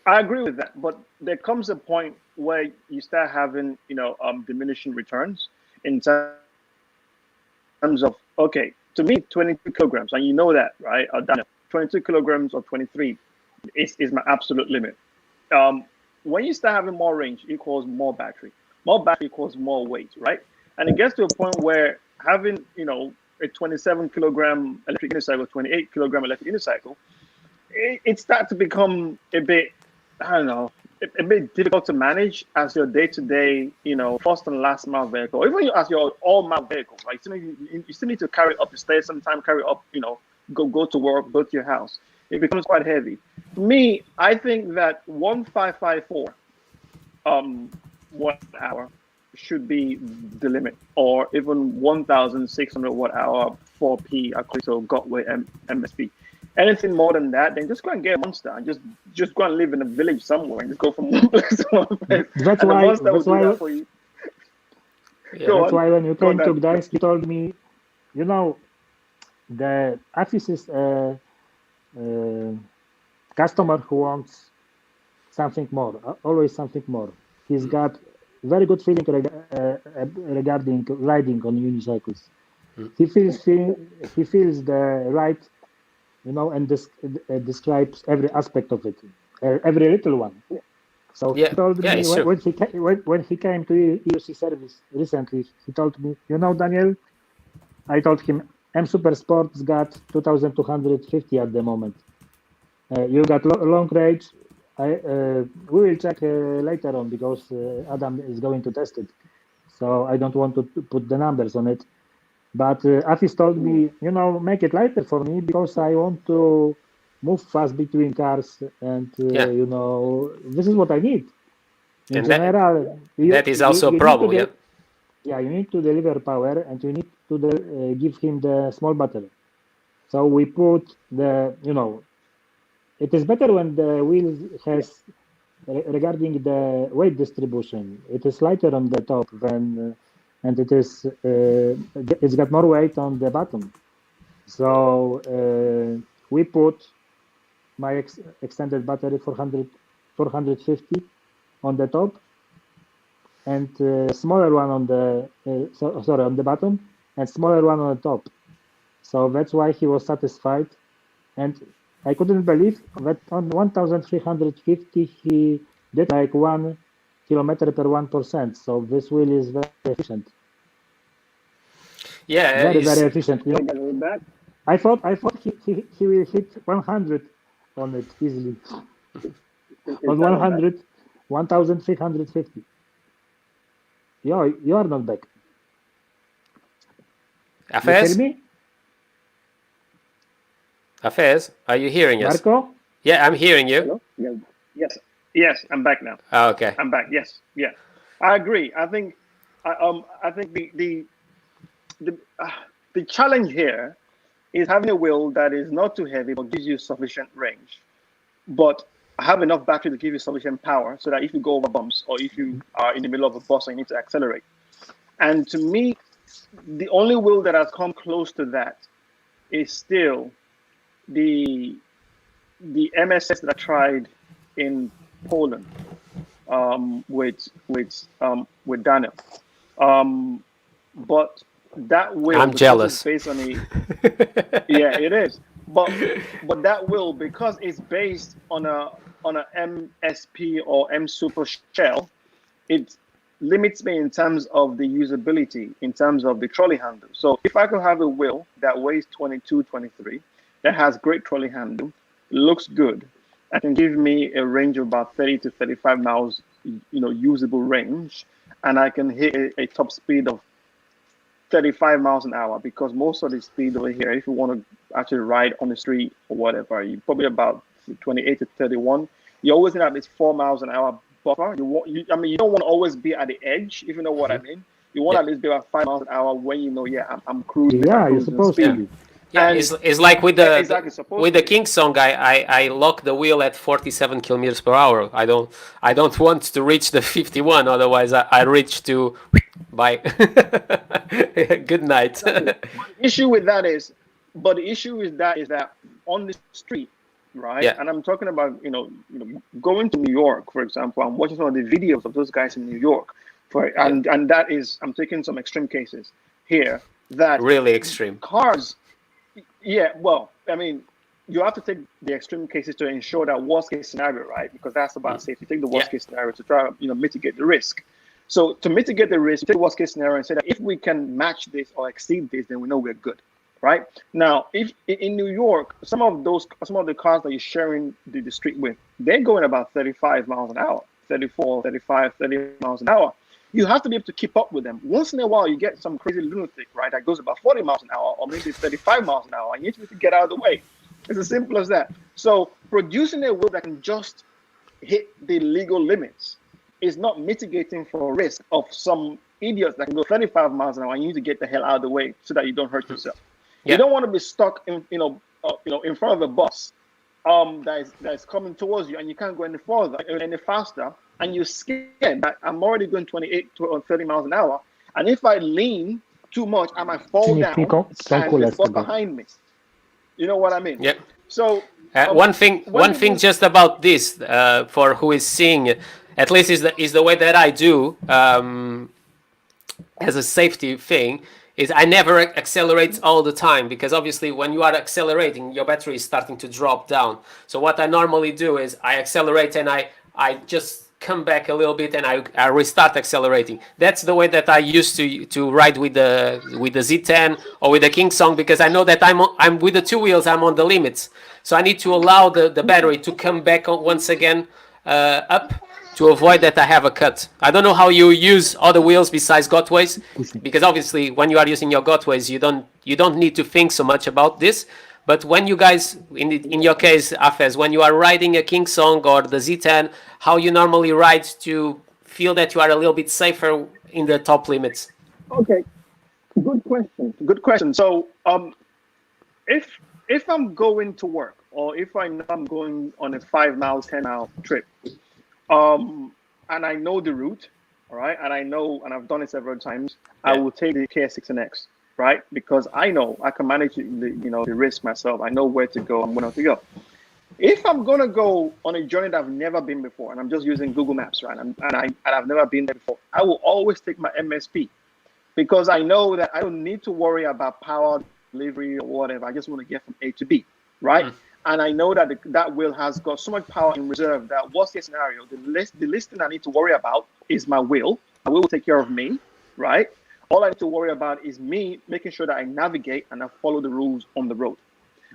[SPEAKER 2] I agree with that, but there comes a point where you start having, diminishing returns in terms of, okay, to me, 22 kilograms, and you know that, right? Daniel, 22 kilograms or 23 is my absolute limit. When you start having more range equals more battery. More battery equals more weight, right? And it gets to a point where having, a 27 kilogram electric unicycle, 28 kilogram electric unicycle, it starts to become a bit, I don't know, a bit difficult to manage as your day-to-day, first and last mile vehicle, even as your all-mile vehicle, right? You still need to carry it up the stairs, sometimes carry it up, go to work, go to your house. It becomes quite heavy. For me, I think that 1554 watt hour should be the limit, or even 1,600 watt hour 4P according to Gotway MSP. Anything more than that, then just go and get a monster and just go and live in a village somewhere and just go from one place to one place.
[SPEAKER 4] That's
[SPEAKER 2] And the
[SPEAKER 4] why.
[SPEAKER 2] monster will
[SPEAKER 4] That's
[SPEAKER 2] do
[SPEAKER 4] why.
[SPEAKER 2] that for you.
[SPEAKER 1] Yeah.
[SPEAKER 2] Go
[SPEAKER 4] That's
[SPEAKER 2] on,
[SPEAKER 4] why when you
[SPEAKER 2] go on,
[SPEAKER 4] came to
[SPEAKER 2] Dan.
[SPEAKER 4] Gdańsk, you told me, the Afis is a customer who wants something more, always something more. He's got very good feeling regarding riding on unicycles. He feels the right, and describes every aspect of it, every little one. So he
[SPEAKER 1] Yeah,
[SPEAKER 4] told
[SPEAKER 1] yeah,
[SPEAKER 4] me
[SPEAKER 1] it's true.
[SPEAKER 4] when he came to EUC service recently, he told me, Daniel, I told him, M Super Sports got 2,250 at the moment. You got long range. We will check later on because Adam is going to test it. So I don't want to put the numbers on it. But Afis told me, make it lighter for me because I want to move fast between cars, and
[SPEAKER 1] Yeah,
[SPEAKER 4] this is what I need. In
[SPEAKER 1] and
[SPEAKER 4] general,
[SPEAKER 1] that is also a
[SPEAKER 4] you need to
[SPEAKER 1] problem. Yeah.
[SPEAKER 4] you need to deliver power, and you need to give him the small battery. So we put it is better when the wheel has regarding the weight distribution. It is lighter on the top and it's got more weight on the bottom. So we put my extended battery 450 on the top, and smaller one on the sorry, on the bottom, and smaller one on the top. So that's why he was satisfied, and I couldn't believe that on 1,350 he did like 1 kilometer per 1%. So this wheel is very efficient,
[SPEAKER 1] Yeah,
[SPEAKER 4] very
[SPEAKER 1] it's
[SPEAKER 4] efficient.
[SPEAKER 2] Can I get it back?
[SPEAKER 4] I thought he will hit 100 on it easily.
[SPEAKER 2] Is
[SPEAKER 4] On
[SPEAKER 2] that not bad?
[SPEAKER 4] 100, 1,350. You are not back. You hear
[SPEAKER 1] Afez.
[SPEAKER 4] me,
[SPEAKER 1] Afez, are you hearing us?
[SPEAKER 4] Marco?
[SPEAKER 1] Yeah, I'm hearing you.
[SPEAKER 2] Hello? Yeah. Yes, I'm back now.
[SPEAKER 1] Oh, okay.
[SPEAKER 2] I'm back. Yes, yeah, I agree. I think the, uh, the challenge here is having a wheel that is not too heavy but gives you sufficient range, but have enough battery to give you sufficient power so that if you go over bumps or if you are in the middle of a bus and you need to accelerate. And to me, the only wheel that has come close to that is still the MSS that I tried in Poland with Daniel. But that will,
[SPEAKER 1] I'm
[SPEAKER 2] because it's
[SPEAKER 1] jealous.
[SPEAKER 2] based on yeah, it is. But that will, because it's based on a MSP or M Super shell, it limits me in terms of the usability, in terms of the trolley handle. So if I could have a wheel that weighs 22, 23, that has great trolley handle, looks good, and can give me a range of about 30 to 35 miles, usable range, and I can hit a top speed of 35 miles an hour, because most of the speed over here, if you want to actually ride on the street or whatever, you probably about 28 to 31. You always need at least 4 miles an hour buffer. I mean, you don't want to always be at the edge, if you know what I mean. You want at least be about 5 miles an hour when you know, I'm cruising.
[SPEAKER 4] Yeah, you're supposed to be.
[SPEAKER 1] Yeah, it's like with the
[SPEAKER 2] exactly,
[SPEAKER 1] with the Kingsong, I lock the wheel at 47 kilometers per hour. I don't want to reach the 51, otherwise I reach to bye. Good night.
[SPEAKER 2] The issue with that is that on the street, right?
[SPEAKER 1] Yeah.
[SPEAKER 2] And I'm talking about going to New York, for example. I'm watching some of the videos of those guys in New York, and that is, I'm taking some extreme cases here that
[SPEAKER 1] really extreme
[SPEAKER 2] cars. Yeah, well, I mean, you have to take the extreme cases to ensure that worst case scenario, right? Because that's about safety. Take the worst case scenario to try to mitigate the risk. So to mitigate the risk, take the worst case scenario and say that if we can match this or exceed this, then we know we're good, right? Now, if in New York, some of the cars that you're sharing the street with, they're going about 35 miles an hour, 34, 35, 30 miles an hour. You have to be able to keep up with them. Once in a while, you get some crazy lunatic, right, that goes about 40 miles an hour or maybe 35 miles an hour, and you need to get out of the way. It's as simple as that. So producing a wheel that can just hit the legal limits is not mitigating for risk of some idiots that can go 35 miles an hour, and you need to get the hell out of the way so that you don't hurt yourself. Yeah. You don't want to be stuck in in front of a bus that is coming towards you, and you can't go any further, any faster, and you're scared that I'm already going 28 to 30 miles an hour, and if I lean too much, I might fall down and the bus behind me. You know what I mean?
[SPEAKER 1] Yep.
[SPEAKER 2] So
[SPEAKER 1] one thing just about this, for who is seeing, at least is the way that I do as a safety thing, is I never accelerate all the time, because obviously when you are accelerating, your battery is starting to drop down. So what I normally do is I accelerate and I just come back a little bit and I restart accelerating. That's the way that I used to ride with the Z10 or with the Kingsong, because I know that I'm with the two wheels, I'm on the limits. So I need to allow the battery to come back once again up, to avoid that I have a cut. I don't know how you use other wheels besides Gotways, because obviously when you are using your Gotways, you don't need to think so much about this. But when you guys, in your case, Afez, when you are riding a Kingsong or the Z10, how you normally ride to feel that you are a little bit safer in the top limits?
[SPEAKER 2] Okay, good question. So if I'm going to work, or if I know I'm going on a 5 mile, 10 mile trip, and I know the route, all right, and I've done it several times, yeah, I will take the KS6NX, right? Because I know I can manage the risk myself. I know where to go and where not to go. If I'm gonna go on a journey that I've never been before, and I'm just using Google Maps, right, and I've never been there before, I will always take my MSP, because I know that I don't need to worry about power delivery or whatever. I just want to get from A to B, right? And I know that that wheel has got so much power in reserve that worst case scenario, the least thing I need to worry about is my wheel. My wheel will take care of me, right? All I need to worry about is me making sure that I navigate and I follow the rules on the road.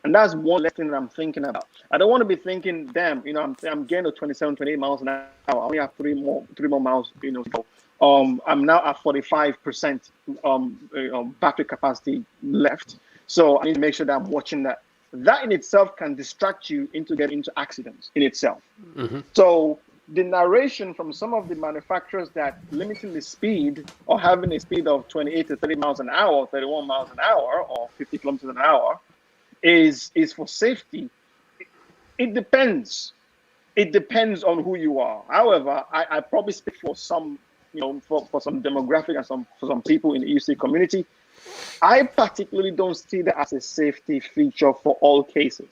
[SPEAKER 2] And that's one less thing that I'm thinking about. I don't want to be thinking, damn, I'm getting to 27, 28 miles an hour. I only have three more miles, to go. I'm now at 45% battery capacity left. So I need to make sure that I'm watching that. That in itself can distract you into getting into accidents in itself. Mm-hmm. So the narration from some of the manufacturers that limiting the speed or having a speed of 28 to 30 miles an hour, 31 miles an hour, or 50 kilometers an hour is for safety. It depends. It depends on who you are. However, I probably speak for some, for some demographic and for some people in the EUC community. I particularly don't see that as a safety feature for all cases.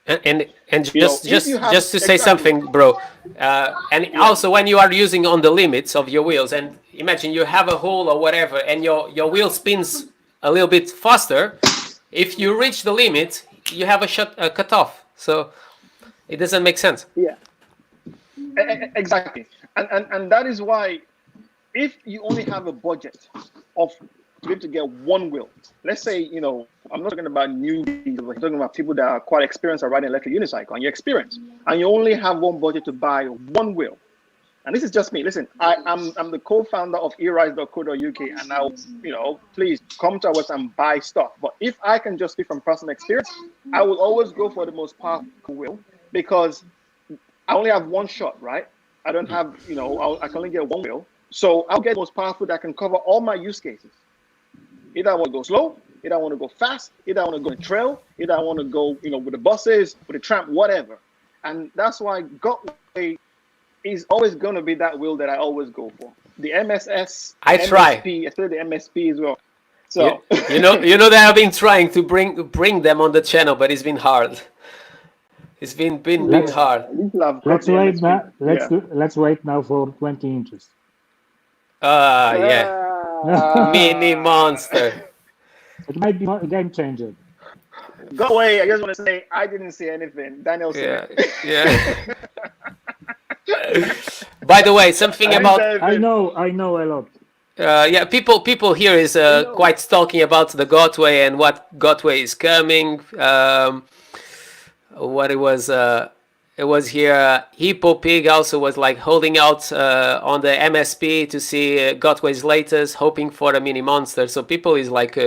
[SPEAKER 1] And just to say something, bro, and also when you are using on the limits of your wheels, and imagine you have a hole or whatever, and your wheel spins a little bit faster. If you reach the limit, you have a cut off. So it doesn't make sense.
[SPEAKER 2] Yeah, exactly. And that is why, if you only have a budget of to be able to get one wheel, let's say, I'm not talking about newbies, I'm talking about people that are quite experienced at riding electric unicycle, and you're experienced, and you only have one budget to buy one wheel, and this is just me. Listen, I'm the co-founder of erise.co.uk, and now, please come to our website and buy stuff. But if I can just speak from personal experience, I will always go for the most powerful wheel, because I only have one shot, right? I don't have, I can only get one wheel. So I'll get the most powerful that can cover all my use cases. Either I want to go slow, either I want to go fast, either I want to go in trail, either I want to go, with the buses, with the tram, whatever. And that's why Gotway is always going to be that wheel that I always go for. The MSS, MSP, especially the MSP as well. So
[SPEAKER 1] you know that I've been trying to bring them on the channel, but it's been hard. It's been hard.
[SPEAKER 4] Let's wait now. Let's wait now for 20 inches.
[SPEAKER 1] Mini monster.
[SPEAKER 4] It might be a game changer.
[SPEAKER 2] Go away. I just want to say I didn't see anything. Daniel said it.
[SPEAKER 1] Yeah. By the way, something about
[SPEAKER 4] I know a lot.
[SPEAKER 1] People here is quite talking about the Gotway and what Gotway is coming. What it was here. Hippo Pig also was like holding out on the MSP to see Gotway's latest, hoping for a mini monster. So people is like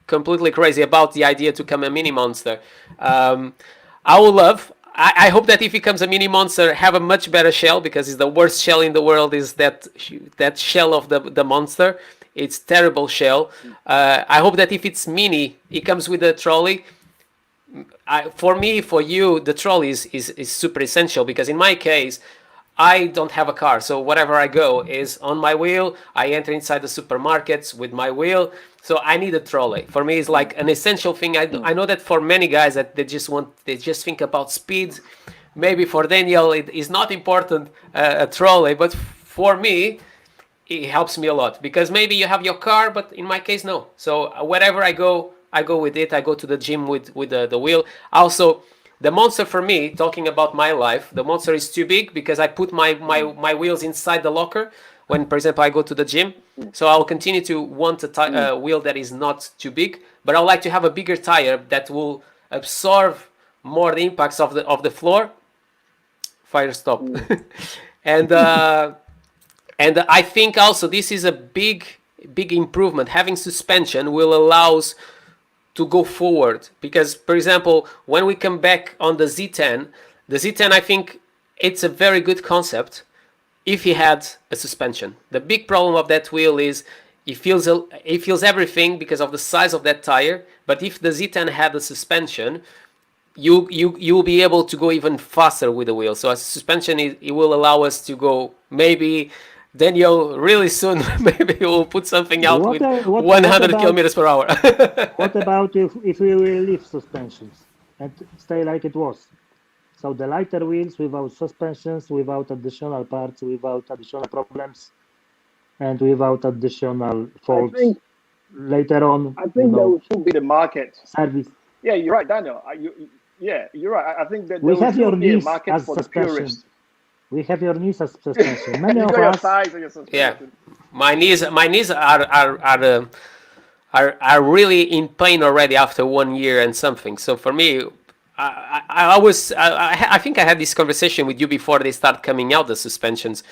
[SPEAKER 1] completely crazy about the idea to come a mini monster. I would love. I hope that if it comes a mini monster, have a much better shell, because it's the worst shell in the world. Is that shell of the monster? It's terrible shell. I hope that if it's mini, it comes with a trolley. For me, for you, the trolley is super essential, because in my case, I don't have a car, so wherever I go is on my wheel. I enter inside the supermarkets with my wheel, so I need a trolley. For me, it's like an essential thing. I know that for many guys that they just think about speed. Maybe for Daniel, it is not important a trolley, but for me, it helps me a lot, because maybe you have your car, but in my case, no. So wherever I go with it. I go to the gym with the wheel. Also, the monster for me, talking about my life, the monster is too big, because I put my wheels inside the locker when, for example, I go to the gym. So I'll continue to want a wheel that is not too big, but I would like to have a bigger tire that will absorb more the impacts of the floor. Fire stop. And I think also this is a big improvement. Having suspension will allow us to go forward, because, for example, when we come back on the Z10, I think it's a very good concept if he had a suspension. The big problem of that wheel is it feels everything because of the size of that tire. But if the Z10 had a suspension, you'll be able to go even faster with the wheel. So a suspension, it will allow us to go, maybe Daniel, really soon, maybe we'll put something out with 100 kilometers per hour.
[SPEAKER 4] What about if we will leave suspensions and stay like it was? So the lighter wheels without suspensions, without additional parts, without additional problems, and without additional faults later on.
[SPEAKER 2] I think there will still be the market.
[SPEAKER 4] Service.
[SPEAKER 2] Yeah, you're right, Daniel. You're right. I think that
[SPEAKER 4] we
[SPEAKER 2] there
[SPEAKER 4] have
[SPEAKER 2] will
[SPEAKER 4] your
[SPEAKER 2] still be a
[SPEAKER 4] knees
[SPEAKER 2] market
[SPEAKER 4] as
[SPEAKER 2] for the
[SPEAKER 4] suspension.
[SPEAKER 2] purists.
[SPEAKER 4] We have your knees as suspension. Many
[SPEAKER 2] You
[SPEAKER 4] of
[SPEAKER 2] got your
[SPEAKER 4] us.
[SPEAKER 2] thighs and your suspension.
[SPEAKER 1] Yeah, my knees are really in pain already after 1 year and something. So for me, I think I had this conversation with you before they start coming out, the suspensions.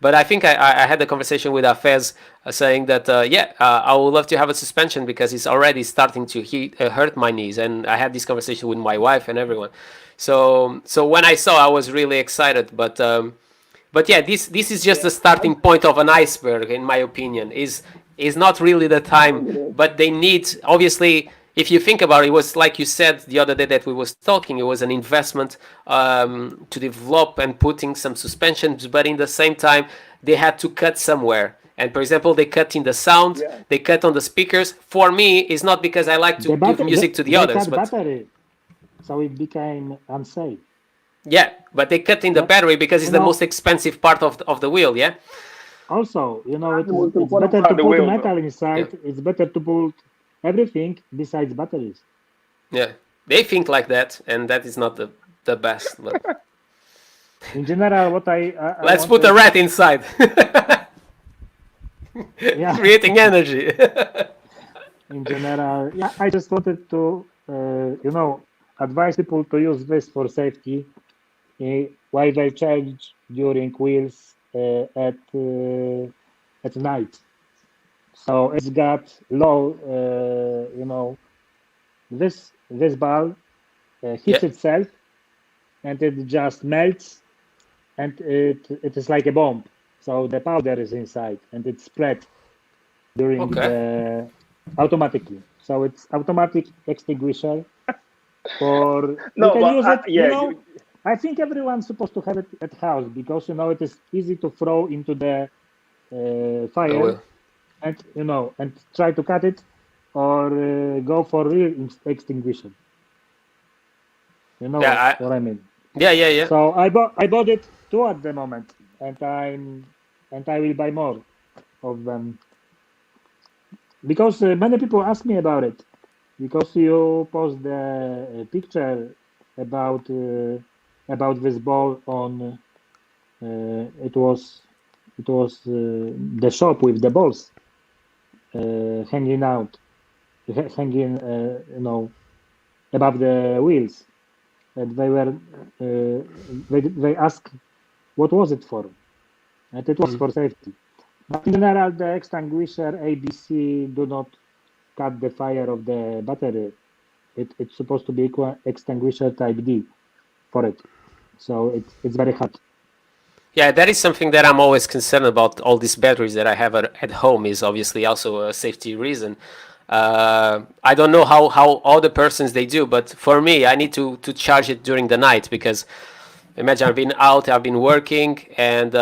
[SPEAKER 1] But I think I had a conversation with Afez saying that I would love to have a suspension because it's already starting to hurt my knees, and I had this conversation with my wife and everyone. So when I saw, I was really excited. But yeah, this is just the starting point of an iceberg, in my opinion. Is not really the time, but they need, obviously. If you think about it, it was like you said the other day that we was talking, it was an investment to develop and putting some suspensions, but in the same time, they had to cut somewhere. And for example, they cut in the sound, they cut on the speakers. For me, it's not because I like to give music to the others. But
[SPEAKER 4] battery, so it became unsafe.
[SPEAKER 1] Yeah, but they cut in the battery because it's the most expensive part of the wheel, yeah?
[SPEAKER 4] Also, it's better to put metal inside. Yeah. It's better to put everything besides batteries.
[SPEAKER 1] Yeah, they think like that, and that is not the best. But
[SPEAKER 4] in general, what I
[SPEAKER 1] let's put a rat inside. Yeah, creating energy.
[SPEAKER 4] In general, I just wanted to, advise people to use this for safety while they charge during wheels at night. So it's got low, this ball hits itself, and it just melts, and it is like a bomb. So the powder is inside, and it's spread during the automatically. So it's automatic extinguisher for
[SPEAKER 2] No,
[SPEAKER 4] you can
[SPEAKER 2] but
[SPEAKER 4] use it.
[SPEAKER 2] yeah,
[SPEAKER 4] I think everyone's supposed to have it at house because it is easy to throw into the fire, and and try to cut it, or go for real extinguisher. What I mean?
[SPEAKER 1] Yeah.
[SPEAKER 4] So I bought it 2 at the moment, and I will buy more of them because many people ask me about it, because you post the picture about this ball on it was the shop with the balls hanging above the wheels, and they were they asked what was it for, and it was for safety. But in general, the extinguisher ABC do not cut the fire of the battery. It's supposed to be extinguisher type D for it, so it's very hot.
[SPEAKER 1] Yeah, that is something that I'm always concerned about. All these batteries that I have at home is obviously also a safety reason. I don't know how other persons they do, but for me, I need to charge it during the night, because imagine I've been out, I've been working, and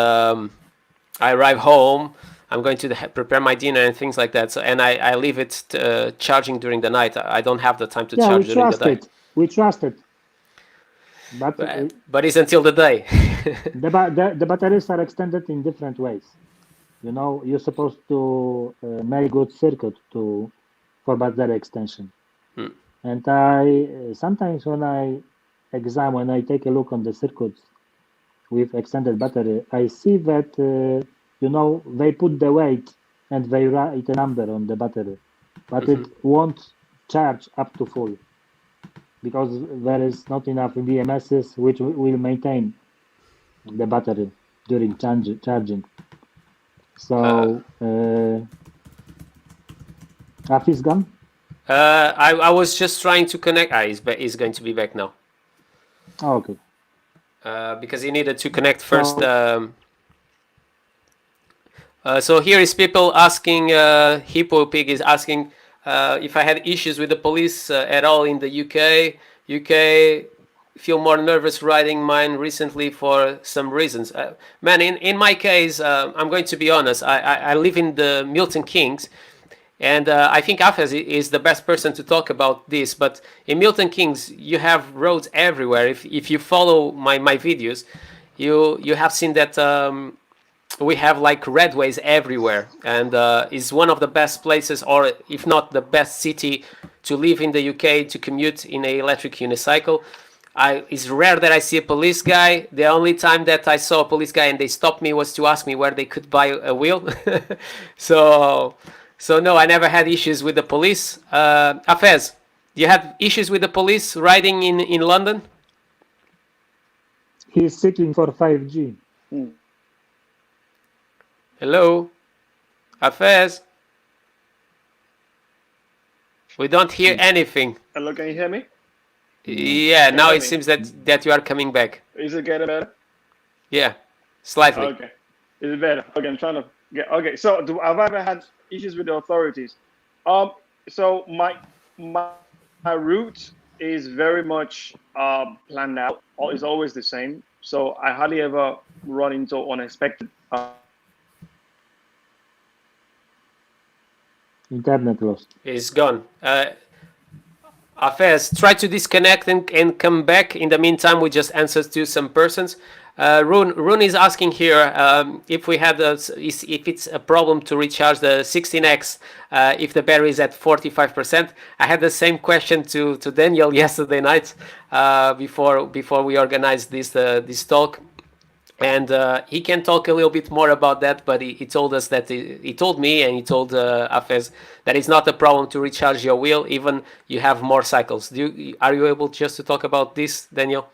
[SPEAKER 1] I arrive home. I'm going to prepare my dinner and things like that. So, and I leave it charging during the night. I don't have the time to charge during the day.
[SPEAKER 4] We trust it.
[SPEAKER 1] But it's until the day.
[SPEAKER 4] the batteries are extended in different ways. You're supposed to make good circuit for battery extension. And I sometimes when I take a look on the circuits with extended battery, I see that they put the weight and they write a number on the battery, but it won't charge up to full, because there is not enough BMSs which will maintain the battery during charging. So, Af is gone?
[SPEAKER 1] I was just trying to connect. He's going to be back now.
[SPEAKER 4] Oh, okay.
[SPEAKER 1] Because he needed to connect first. So here is people asking, Hippo Pig is asking if I had issues with the police at all in the UK. UK feel more nervous riding mine recently for some reasons. Man, in my case, I'm going to be honest. I live in the Milton Keynes, and I think Afez is the best person to talk about this. But in Milton Keynes, you have roads everywhere. If you follow my videos, you have seen that we have like redways everywhere, and is one of the best places, or if not the best city, to live in the UK, to commute in an electric unicycle. It's rare that I see a police guy. The only time that I saw a police guy and they stopped me was to ask me where they could buy a wheel. So no, I never had issues with the police. Afez, you had issues with the police riding in London?
[SPEAKER 4] He's seeking for 5G.
[SPEAKER 1] Hello, Afez. We don't hear anything.
[SPEAKER 2] Hello, can you hear me?
[SPEAKER 1] Yeah, now it seems that you are coming back.
[SPEAKER 2] Is it getting better?
[SPEAKER 1] Yeah, slightly.
[SPEAKER 2] Okay. Is it better? Okay, I'm trying to get. Okay, so have I ever had issues with the authorities? So my route is very much planned out. It's always the same. So I hardly ever run into unexpected.
[SPEAKER 4] Internet lost.
[SPEAKER 1] It's gone. Afez, try to disconnect and come back. In the meantime, we just answered to some persons. Rune is asking here if we had if it's a problem to recharge the 16X if the battery is at 45%. I had the same question to Daniel yesterday night before we organized this talk. And he can talk a little bit more about that, but he told us that he told me and he told Afez that it's not a problem to recharge your wheel, even you have more cycles. Are you able just to talk about this, Daniel?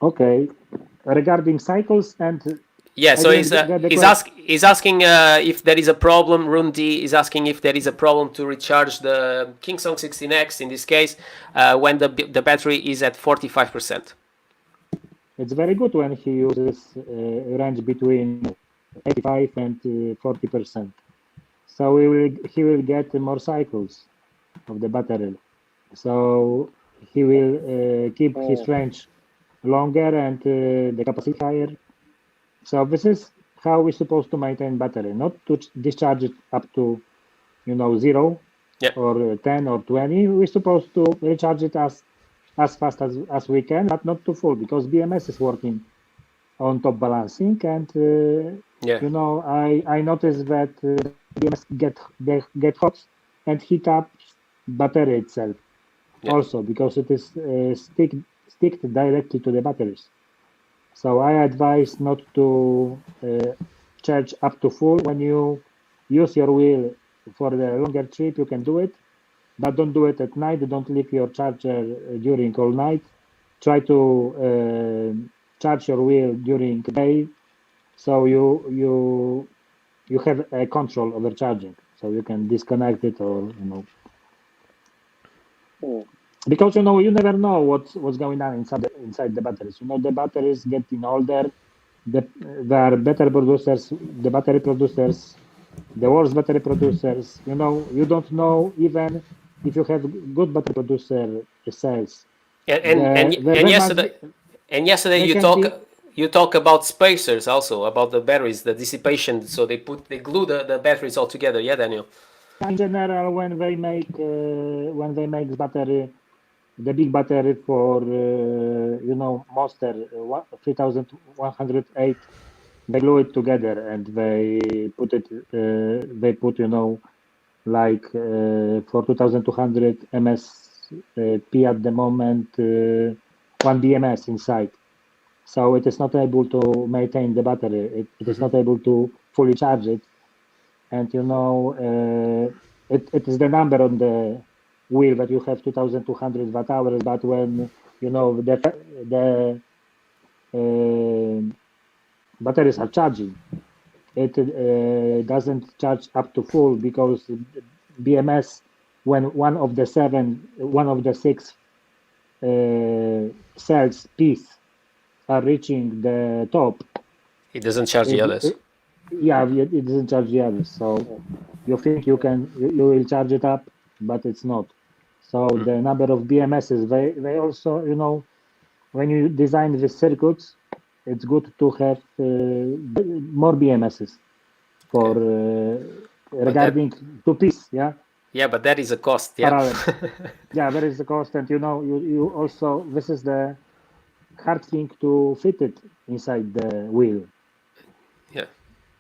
[SPEAKER 4] Okay. Regarding cycles and
[SPEAKER 1] Yeah, so
[SPEAKER 4] didn't get the question.
[SPEAKER 1] he's asking if there is a problem. Room D is asking if there is a problem to recharge the Kingsong 16X in this case when the battery is at 45%.
[SPEAKER 4] It's very good when he uses range between 85 and 40%. So he will get more cycles of the battery. So he will keep his range longer and the capacity higher. So this is how we're supposed to maintain battery, not to discharge it up to 0
[SPEAKER 1] Yeah.
[SPEAKER 4] or 10 or 20. We're supposed to recharge it as fast as we can, but not too full, because BMS is working on top balancing, and
[SPEAKER 1] Yeah.
[SPEAKER 4] I noticed that BMS get hot and heat up battery itself.
[SPEAKER 1] Yeah.
[SPEAKER 4] Also because it is sticked directly to the batteries. So I advise not to charge up to full. When you use your wheel for the longer trip, you can do it, but don't do it at night. Don't leave your charger during all night. Try to charge your wheel during the day, so you have a control over charging, so you can disconnect it, or because you never know what's going on inside the batteries. The batteries getting older. There are better producers, the battery producers, the worst battery producers. You don't know even if you have good battery producer cells. There must be,
[SPEAKER 1] And yesterday
[SPEAKER 4] there
[SPEAKER 1] you
[SPEAKER 4] can
[SPEAKER 1] talk
[SPEAKER 4] be
[SPEAKER 1] you talk about spacers also, about the batteries, the dissipation. So they glue the batteries all together. Yeah, Daniel.
[SPEAKER 4] in general when they make battery, the big battery for Monster 3108, they glue it together and they put like for 2200 MSP at the moment, one BMS inside. So it is not able to maintain the battery. It is not able to fully charge it. And it is the number on the wheel that you have 2200 watt hours, but when the batteries are charging, it doesn't charge up to full, because BMS, when one of the six cells piece are reaching the top,
[SPEAKER 1] It doesn't charge the others.
[SPEAKER 4] it doesn't charge the others. So you think you will charge it up, but it's not. So the number of BMSs, they also, when you design the circuits, it's good to have more BMSs for regarding to piece, yeah.
[SPEAKER 1] Yeah, but that is a cost. Yeah.
[SPEAKER 4] Parallel. Yeah, there is the cost, and you also, this is the hard thing to fit it inside the wheel.
[SPEAKER 1] Yeah.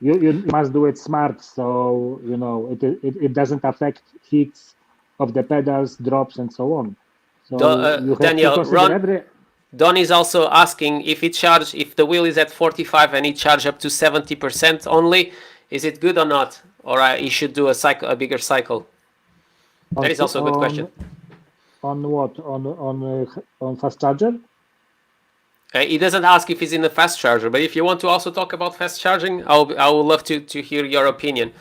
[SPEAKER 4] You must do it smart, so it doesn't affect hits of the pedals, drops, and so on. So you have
[SPEAKER 1] Daniel,
[SPEAKER 4] to consider
[SPEAKER 1] Don is also asking if if the wheel is at 45 and it charge up to 70% only, is it good or not? Or he should do a bigger cycle? That is also a good question.
[SPEAKER 4] On what? On fast charger?
[SPEAKER 1] He doesn't ask if he's in a fast charger, but if you want to also talk about fast charging, I would love to hear your opinion.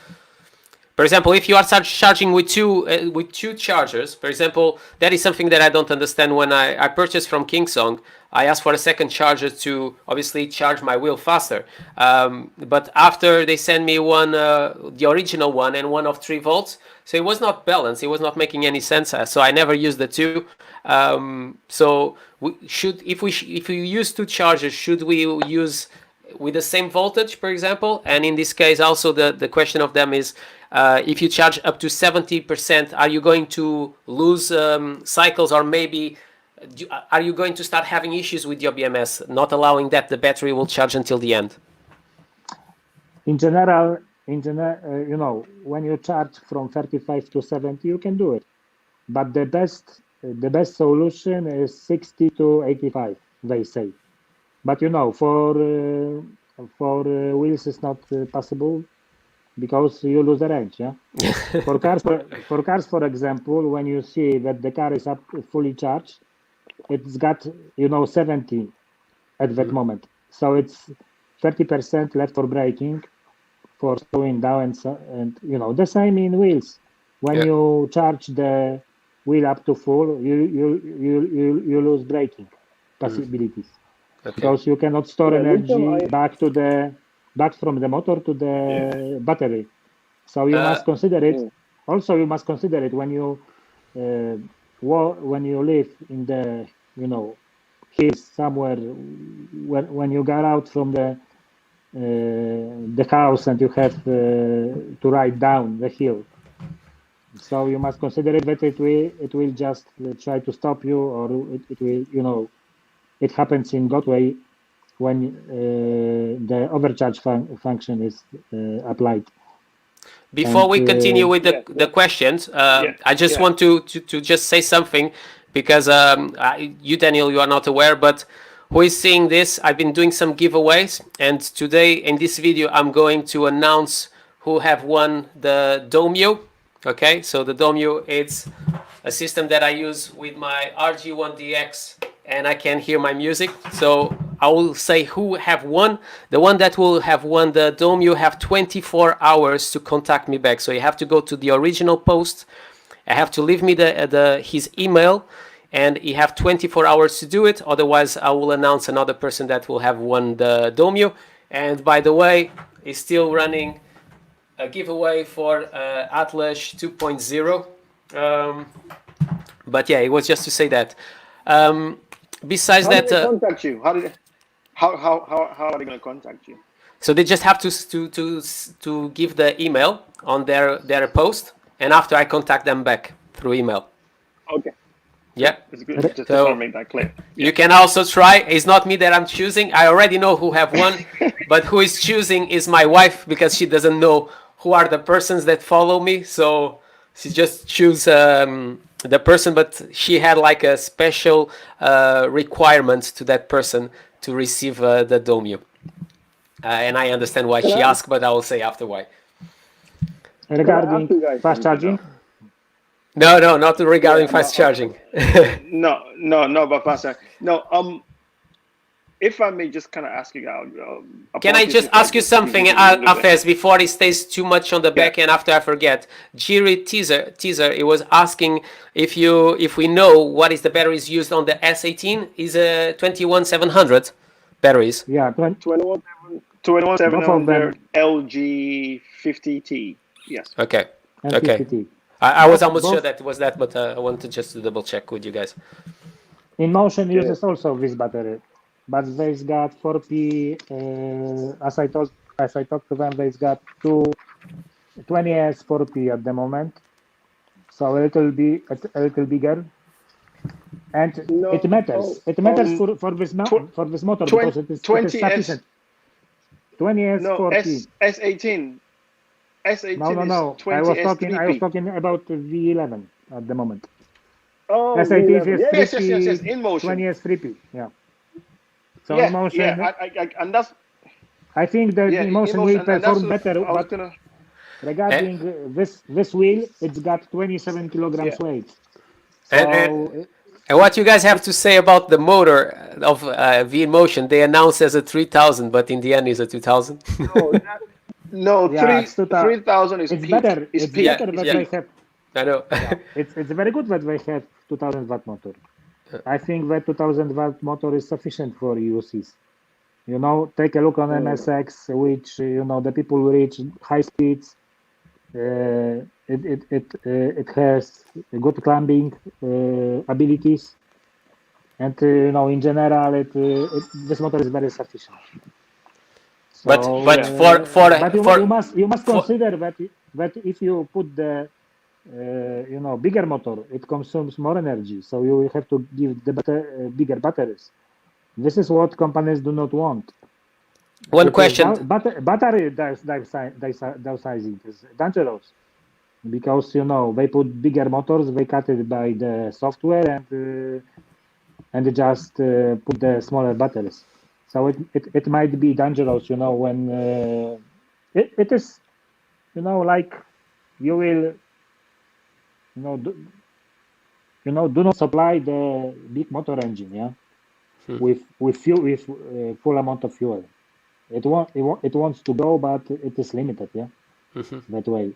[SPEAKER 1] For example, if you are charging with two chargers, for example, that is something that I don't understand. When I purchased from Kingsong, I asked for a second charger to obviously charge my wheel faster. But after they sent me one, the original one, and one of 3 volts, so it was not balanced. It was not making any sense. So I never used the two. So if we use 2 chargers, should we use with the same voltage, for example? And in this case, also the question of them is, if you charge up to 70%, are you going to lose cycles, or maybe are you going to start having issues with your BMS, not allowing that the battery will charge until the end?
[SPEAKER 4] In general, when you charge from 35 to 70, you can do it. But the best solution is 60 to 85, they say. But for wheels it's not possible, because you lose the range. Yeah. For cars, for example, when you see that the car is fully charged, it's got 70 at that moment. So it's 30% left for braking, for slowing down, and the same in wheels. When you charge the wheel up to full, you lose braking possibilities because you cannot store energy back from the motor to the battery. So you must consider it. Also, you must consider it when you live in the hills somewhere. When you get out from the house and you have to ride down the hill. So you must consider it that it will just try to stop you, or it will it happens in that way when the overcharge function is applied.
[SPEAKER 1] Before we continue with the questions, I just want to just say something, because you, Daniel, you are not aware, but who is seeing this, I've been doing some giveaways, and today in this video I'm going to announce who have won the Domio. Okay, so the Domio, it's a system that I use with my RG1DX, and I can hear my music. So I will say who have won. The one that will have won the Domio have 24 hours to contact me back. So you have to go to the original post. I have to leave me his email, and you have 24 hours to do it. Otherwise, I will announce another person that will have won the Domio. And by the way, it's still running a giveaway for Atlas 2.0. But yeah, it was just to say that. Besides that,
[SPEAKER 2] how did they contact you? How are they going to contact you?
[SPEAKER 1] So they just have to give the email on their post, and after I contact them back through email.
[SPEAKER 2] Okay.
[SPEAKER 1] Yeah.
[SPEAKER 2] It's good. Just want to make that clear.
[SPEAKER 1] You can also try. It's not me that I'm choosing. I already know who have won, but who is choosing is my wife, because she doesn't know who are the persons that follow me. So she just choose the person, but she had like a special requirement to that person to receive the Domio. And I understand why she asked, but I will say after why.
[SPEAKER 4] Regarding fast charging?
[SPEAKER 1] No, not regarding fast charging.
[SPEAKER 2] No, but fast charging. No, if I may just kind of ask you guys.
[SPEAKER 1] Can I just ask you something, Afez, before it stays too much on the back end after I forget? Jiri teaser, it was asking if we know what is the batteries used on the S18. Is a 21700 batteries.
[SPEAKER 4] Yeah,
[SPEAKER 2] 21700 LG 50T. Yes.
[SPEAKER 1] Okay.
[SPEAKER 4] Okay.
[SPEAKER 1] I was almost sure that was that, but I wanted just to double check with you guys.
[SPEAKER 4] Inmotion uses also this battery, but they've got 4P. As I talked to them, they've got 20S 4P at the moment, so a little bigger, and it matters. It matters for this motor because it is sufficient. 20S 4P.
[SPEAKER 2] S18. S18
[SPEAKER 4] no.
[SPEAKER 2] I
[SPEAKER 4] was talking about V11 at the moment.
[SPEAKER 2] Oh,
[SPEAKER 4] S18 is 3P,
[SPEAKER 2] yes. Inmotion.
[SPEAKER 4] 20S 3P. Yeah. So
[SPEAKER 2] Inmotion. And that's.
[SPEAKER 4] I think that Inmotion will perform better. But regarding this wheel, it's got 27 kilograms weight. So,
[SPEAKER 1] and what you guys have to say about the motor of V-Motion? They announced as a 3000, but in the end is a 2000.
[SPEAKER 2] No, 3000 is
[SPEAKER 4] it's
[SPEAKER 2] peak.
[SPEAKER 4] better. It's better that they have.
[SPEAKER 1] I know.
[SPEAKER 4] It's very good that they have 2000 watt motor. I think that 2000 watt motor is sufficient for EUCs. Take a look on MSX, which the people reach high speeds. It has good climbing abilities, and in general, this motor is very sufficient. So, you must consider that if you put the bigger motor, it consumes more energy. So you will have to give the bigger batteries. This is what companies do not want.
[SPEAKER 1] One question.
[SPEAKER 4] Battery downsizing is dangerous because they put bigger motors, they cut it by the software and just put the smaller batteries. So it might be dangerous, when it is, like you will, do not supply the big motor engine, yeah. with fuel, with full amount of fuel. It wants to go, but it is limited. Yeah, that way.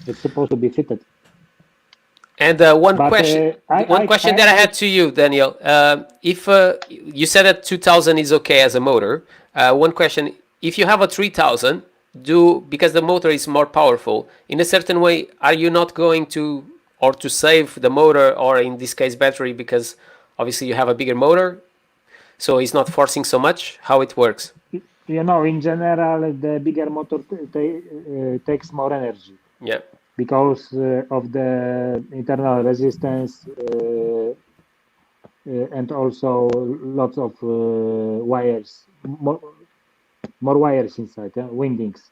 [SPEAKER 4] It's supposed to be fitted.
[SPEAKER 1] And one
[SPEAKER 4] But,
[SPEAKER 1] question,
[SPEAKER 4] I
[SPEAKER 1] that I had to you, Daniel. If you said that 2000 is okay as a motor, one question: if you have a 3000, because the motor is more powerful, in a certain way, are you not going to save the motor, or in this case battery, because obviously you have a bigger motor, so it's not forcing so much? How it works?
[SPEAKER 4] in general, the bigger motor takes more energy.
[SPEAKER 1] Yeah.
[SPEAKER 4] Because of the internal resistance and also lots of wires, more wires inside, windings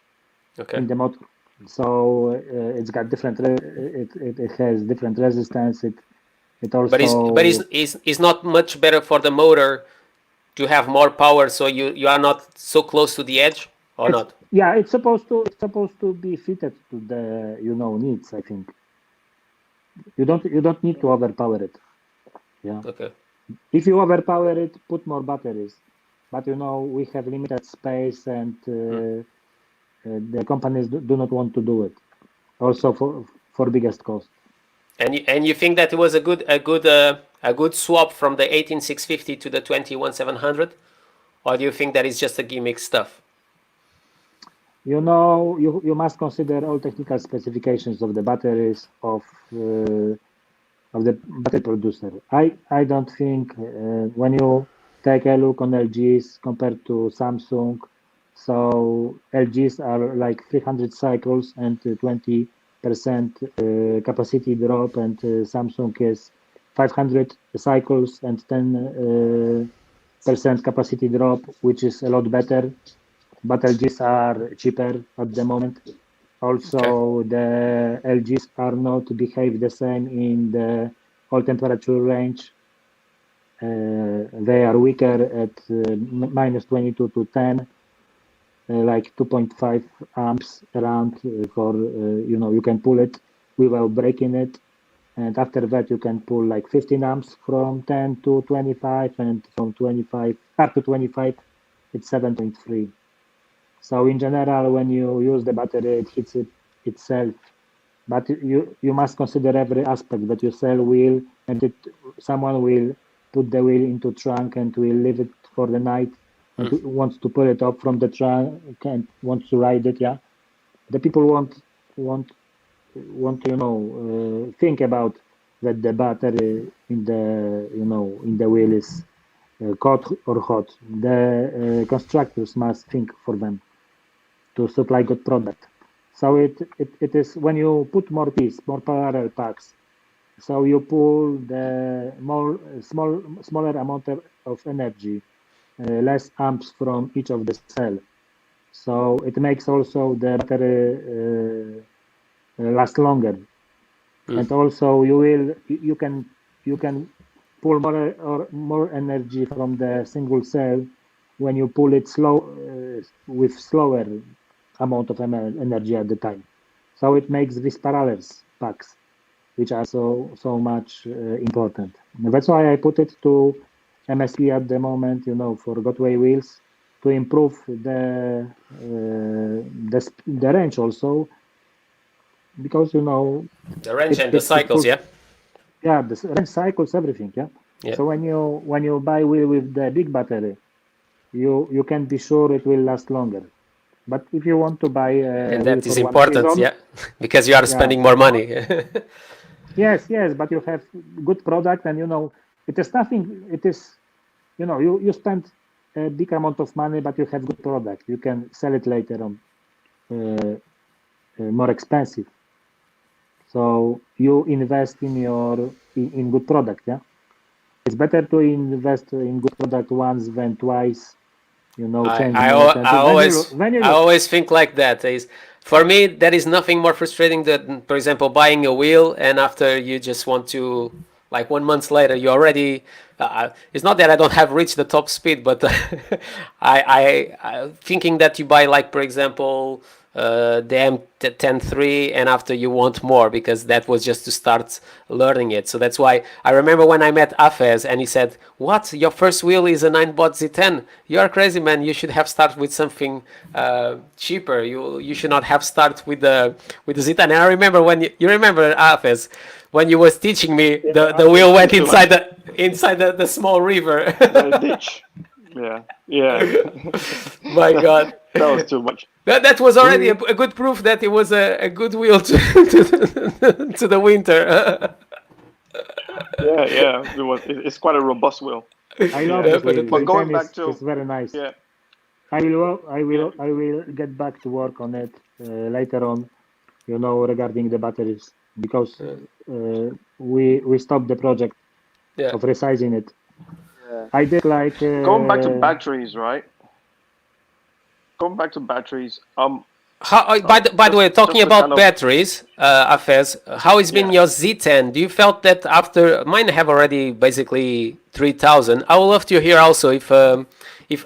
[SPEAKER 4] in the motor. So it's got different. It has different resistance. It also.
[SPEAKER 1] But it's not much better for the motor to have more power, so you are not so close to the edge, or not?
[SPEAKER 4] Yeah, it's supposed to be fitted to the needs. I think you don't need to overpower it. Yeah.
[SPEAKER 1] Okay.
[SPEAKER 4] If you overpower it, put more batteries. But we have limited space, and the companies do not want to do it. Also for biggest cost.
[SPEAKER 1] And you think that it was a good swap from the 18650 to the 21700, or do you think that is just a gimmick stuff?
[SPEAKER 4] You must consider all technical specifications of the batteries of the battery producer. I don't think when you take a look on LGs compared to Samsung, so LGs are like 300 cycles and 20% capacity drop, and Samsung is 500 cycles and 10% capacity drop, which is a lot better. But LGs are cheaper at the moment. Also, the LGs are not behave the same in the all temperature range. They are weaker at minus 22 to 10, like 2.5 amps around for, you can pull it without breaking it. And after that, you can pull like 15 amps from 10 to 25, and from 25 up to 25, it's 7.3. So in general, when you use the battery, it hits it itself. But you must consider every aspect, that you sell wheel, and someone will put the wheel into trunk and will leave it for the night, and wants to pull it up from the trunk and wants to ride it. Yeah, the people want to think about that the battery in the wheel is cold or hot. The constructors must think for them to supply good product. So it is when you put more parallel packs, so you pull the smaller amount of energy, less amps from each of the cell. So it makes also the battery last longer, and also you can pull more energy from the single cell when you pull it with slower amount of energy at the time. So it makes these parallels packs, which are so much important. And that's why I put it to MSP at the moment, for Gotway wheels, to improve the range also, because
[SPEAKER 1] the range and the cycles, yeah
[SPEAKER 4] the range cycles, everything. So when you buy wheel with the big battery, you can be sure it will last longer. But if you want to buy
[SPEAKER 1] and that is important season, because you are spending more money.
[SPEAKER 4] yes, but you have good product, and it is nothing. It is you spend a big amount of money, but you have good product. You can sell it later on more expensive. So you invest in good product. Yeah, it's better to invest in good product once than twice.
[SPEAKER 1] I always think like that. For me, there is nothing more frustrating than, for example, buying a wheel, and after you just want to, like 1 month later, you already. It's not that I don't have reached the top speed, but I thinking that you buy, like, for example, the M10.3 and after you want more, because that was just to start learning it. So that's why I remember when I met Afez and he said, what, your first wheel is a 9-bot Z10? You're crazy, man. You should have started with something cheaper. You should not have started with the Z10. And I remember when you remember, Afez, when you was teaching me, the wheel went inside the small river.
[SPEAKER 2] The ditch. Yeah.
[SPEAKER 1] My God.
[SPEAKER 2] That was too much.
[SPEAKER 1] That was already a good proof that it was a good wheel to the winter.
[SPEAKER 2] Yeah. It's quite a robust wheel.
[SPEAKER 4] I love
[SPEAKER 1] Yeah,
[SPEAKER 4] it.
[SPEAKER 1] but
[SPEAKER 2] going back to-
[SPEAKER 4] it's very nice.
[SPEAKER 2] Yeah.
[SPEAKER 4] I will get back to work on it later on, regarding the batteries, because we stopped the project of resizing it.
[SPEAKER 2] Yeah.
[SPEAKER 4] I did like
[SPEAKER 2] Going back to batteries, right? Going back to batteries.
[SPEAKER 1] By the way, talking
[SPEAKER 2] just to
[SPEAKER 1] about
[SPEAKER 2] kind of-
[SPEAKER 1] batteries, Afez, how has been your Z10? Do you felt that after mine have already basically 3,000? I would love to hear also if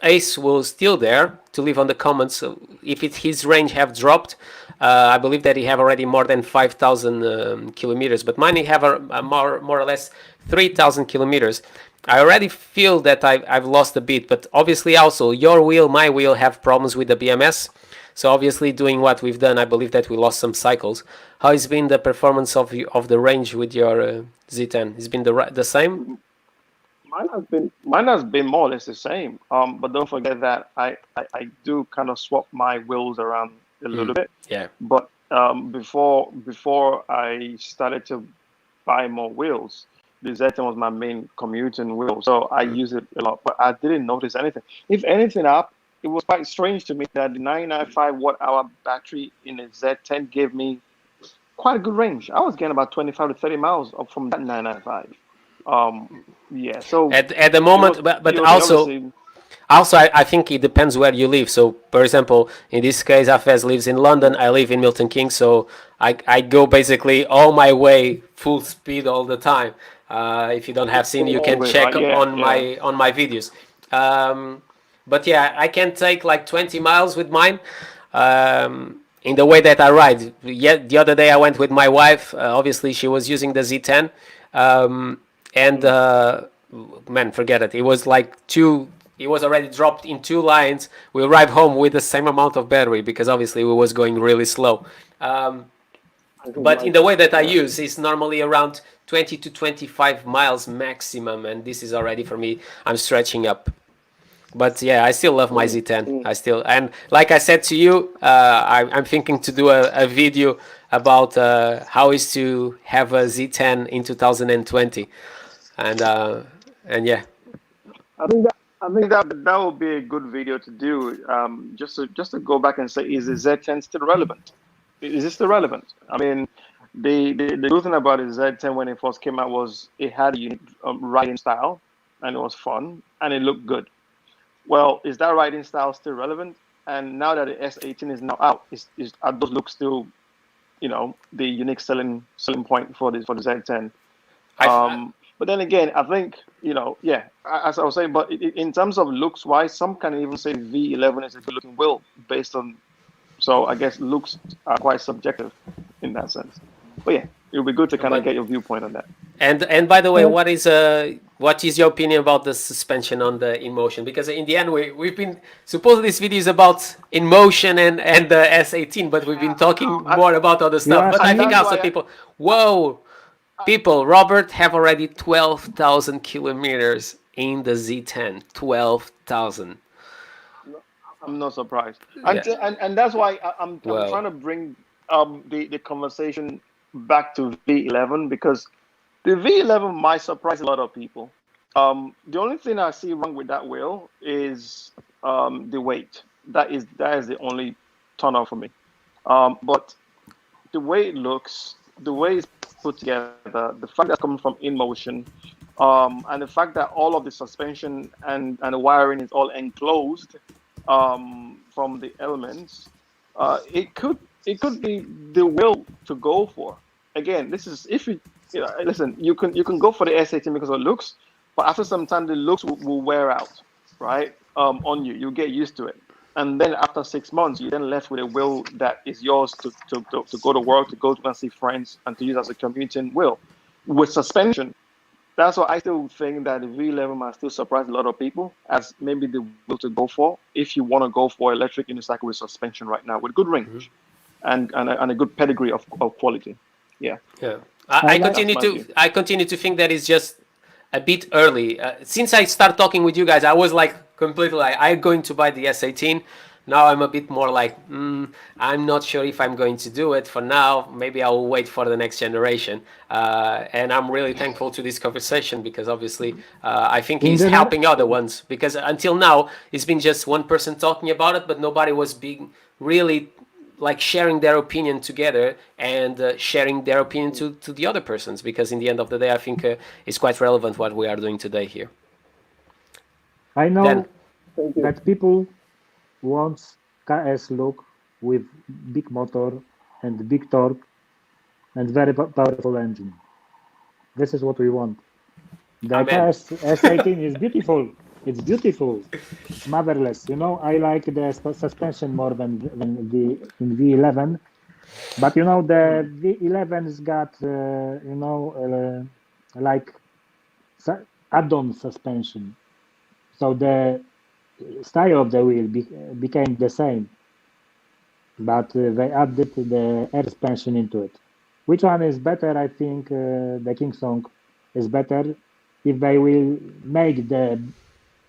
[SPEAKER 1] Ace was still there, to leave on the comments if his range have dropped. I believe that he have already more than 5,000 kilometers, but mine have more or less 3,000 kilometers. I already feel that I've lost a bit, but obviously also your wheel, my wheel have problems with the BMS. So obviously doing what we've done, I believe that we lost some cycles. How has been the performance of the range with your Z10? Has been the same?
[SPEAKER 2] Mine has been more or less the same. But don't forget that I do kind of swap my wheels around a little bit.
[SPEAKER 1] Yeah.
[SPEAKER 2] But before I started to buy more wheels, the Z10 was my main commuting wheel, so I use it a lot. But I didn't notice anything. If anything, it was quite strange to me that the 995 watt-hour battery in the Z10 gave me quite a good range. I was getting about 25 to 30 miles up from that 995. Yeah. So
[SPEAKER 1] at the moment, but also I think it depends where you live. So, for example, in this case, Afez lives in London. I live in Milton Keynes, so I go basically all my way full speed all the time. If you don't have seen, you can check on my videos. But yeah, I can take like 20 miles with mine. In the way that I ride. Yeah, the other day I went with my wife. Obviously, she was using the Z10, man, forget it. It was like it was already dropped in 2 lines. We arrived home with the same amount of battery because obviously we was going really slow. But in the way that I use, it's normally around 20 to 25 miles maximum, and this is already for me. I'm stretching up. But yeah, I still love my Z10. And like I said to you, I'm thinking to do a video about how is to have a Z10 in 2020, and yeah.
[SPEAKER 2] I think that would be a good video to do. Just to go back and say, is the Z10 still relevant? Is it still relevant? I mean, the good thing about the Z10 when it first came out was it had a unique riding style, and it was fun, and it looked good. Well, is that riding style still relevant? And now that the S18 is now out, are those looks still, the unique selling point for the Z10? But then again, I think, as I was saying, but in terms of looks wise, some can even say V11 is a good looking wheel based on, so I guess looks are quite subjective in that sense. But yeah, it would be good to kind of get your viewpoint on that.
[SPEAKER 1] And by the way, what is your opinion about the suspension on the Inmotion? Because in the end, we've been supposedly this video is about Inmotion and the S18, but we've been talking more about other stuff. But I think also people, Robert have already 12,000 kilometers in the Z10. 12,000.
[SPEAKER 2] I'm not surprised, and that's why I'm trying to bring the conversation back to V11, because the V11 might surprise a lot of people. The only thing I see wrong with that wheel is the weight. That is the only turn off for me. But the way it looks, the way it's put together, the fact that's coming from Inmotion, and the fact that all of the suspension and the wiring is all enclosed from the elements, it could be the wheel to go for. Again, this is if you listen, you can go for the S18 because of looks, but after some time the looks will wear out, right? On you get used to it. and then after 6 months, you're then left with a wheel that is yours to go to work, to go to and see friends, and to use as a commuting wheel. With suspension, that's why I still think that the V11 might still surprise a lot of people as maybe the wheel to go for if you want to go for electric unicycle with suspension right now, with good range and a good pedigree of quality. Yeah.
[SPEAKER 1] Yeah,
[SPEAKER 4] I
[SPEAKER 1] I
[SPEAKER 4] like-
[SPEAKER 1] continue
[SPEAKER 2] That's my
[SPEAKER 1] to
[SPEAKER 2] view.
[SPEAKER 1] I continue to think that it's just a bit early. Since I start talking with you guys, I was like completely like I'm going to buy the S18. Now I'm a bit more like I'm not sure if I'm going to do it for now. Maybe I will wait for the next generation. And I'm really thankful to this conversation because obviously I think
[SPEAKER 4] In
[SPEAKER 1] he's
[SPEAKER 4] general,
[SPEAKER 1] helping other ones because until now it's been just one person talking about it, but nobody was being really like sharing their opinion together and sharing their opinion to the other persons because in the end of the day I think it's quite relevant what we are doing today here.
[SPEAKER 4] I
[SPEAKER 1] Then
[SPEAKER 4] know that people want KS look with big motor and big torque and very powerful engine. This is what we want. The
[SPEAKER 1] amen.
[SPEAKER 4] KS S18 is beautiful. It's beautiful. It's marvelous. I like the suspension more than the in V11. But the V11's got like add-on suspension. So the style of the wheel became the same, but they added the air suspension into it. Which one is better? I think the Kingsong is better if they will make the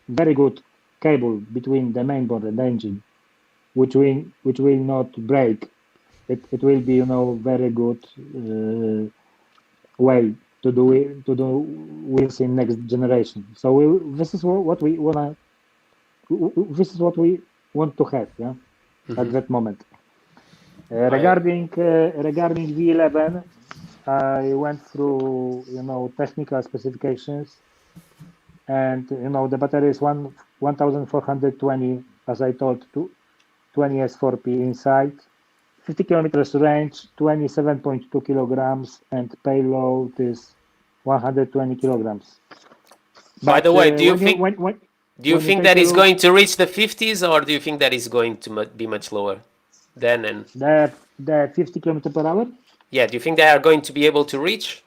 [SPEAKER 4] very good cable between the mainboard and the engine, which will not break. It will be very good way to do wheels in next generation. So this is what we wanna. This is what we want to have, yeah, at that moment. Regarding V11, I went through technical specifications, and the battery is 1420, as I told, 20 S4P inside, 50 kilometers range, 27.2 kilograms, and payload is 120 kilograms.
[SPEAKER 1] By
[SPEAKER 4] But
[SPEAKER 1] the way, do you
[SPEAKER 4] when you
[SPEAKER 1] think
[SPEAKER 4] when
[SPEAKER 1] do you
[SPEAKER 4] when you
[SPEAKER 1] think
[SPEAKER 4] take
[SPEAKER 1] that
[SPEAKER 4] a
[SPEAKER 1] is
[SPEAKER 4] look,
[SPEAKER 1] going to reach the 50s or do you think that is going to be much lower then and
[SPEAKER 4] the 50 kilometer per hour,
[SPEAKER 1] yeah, do you think they are going to be able to reach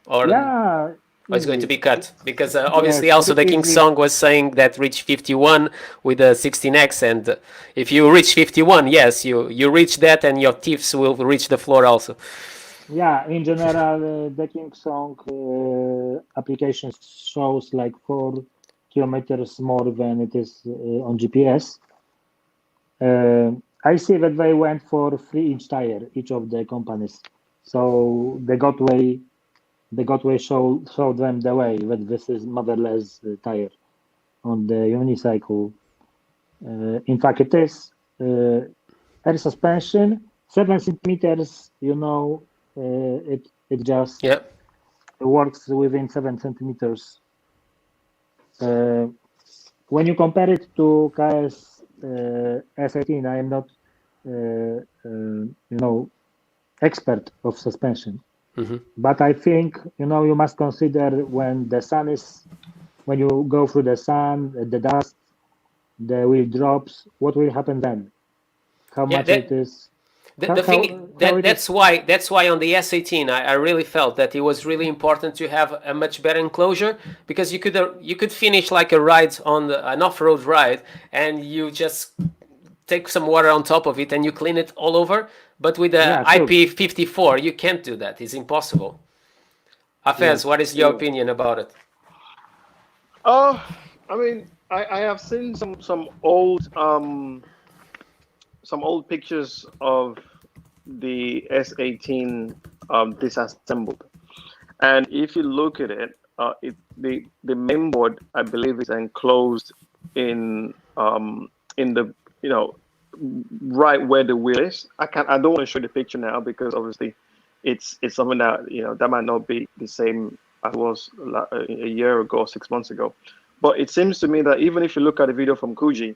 [SPEAKER 1] or
[SPEAKER 4] yeah,
[SPEAKER 1] it's going to
[SPEAKER 4] easily,
[SPEAKER 1] be cut because obviously
[SPEAKER 4] yes,
[SPEAKER 1] also the King
[SPEAKER 4] easily.
[SPEAKER 1] Song was saying that reach 51 with the 16X and if you reach 51 yes you reach that and your teeth will reach the floor also.
[SPEAKER 4] Yeah, in general, the Kingsong application shows like 4 kilometers more than it is on GPS. I see that they went for 3-inch tire, each of the companies. So the Gotway showed them the way that this is motherless tire on the unicycle. In fact, it is air suspension, 7 centimeters. It just
[SPEAKER 1] Yeah.
[SPEAKER 4] works within 7 centimeters. When you compare it to KS S18, I am not, expert of suspension, but I think you must consider when you go through the sun, the dust, the wheel drops. What will happen then? How
[SPEAKER 1] Yeah,
[SPEAKER 4] much it is?
[SPEAKER 1] the thing
[SPEAKER 4] How
[SPEAKER 1] that
[SPEAKER 4] it is?
[SPEAKER 1] that's why on the S18 I really felt that it was really important to have a much better enclosure because you could finish like a ride on an off-road ride and you just take some water on top of it and you clean it all over. But with the
[SPEAKER 4] Yeah, sure.
[SPEAKER 1] IP54 you can't do that. It's impossible. Hafez,
[SPEAKER 4] Yes.
[SPEAKER 1] what is your opinion about it?
[SPEAKER 2] Oh, I mean, I have seen some old pictures of the S18 disassembled, and if you look at it, the mainboard I believe is enclosed in the right where the wheel is. I don't want to show the picture now because obviously it's something that that might not be the same as it was a year ago, 6 months ago. But it seems to me that even if you look at the video from Kuji,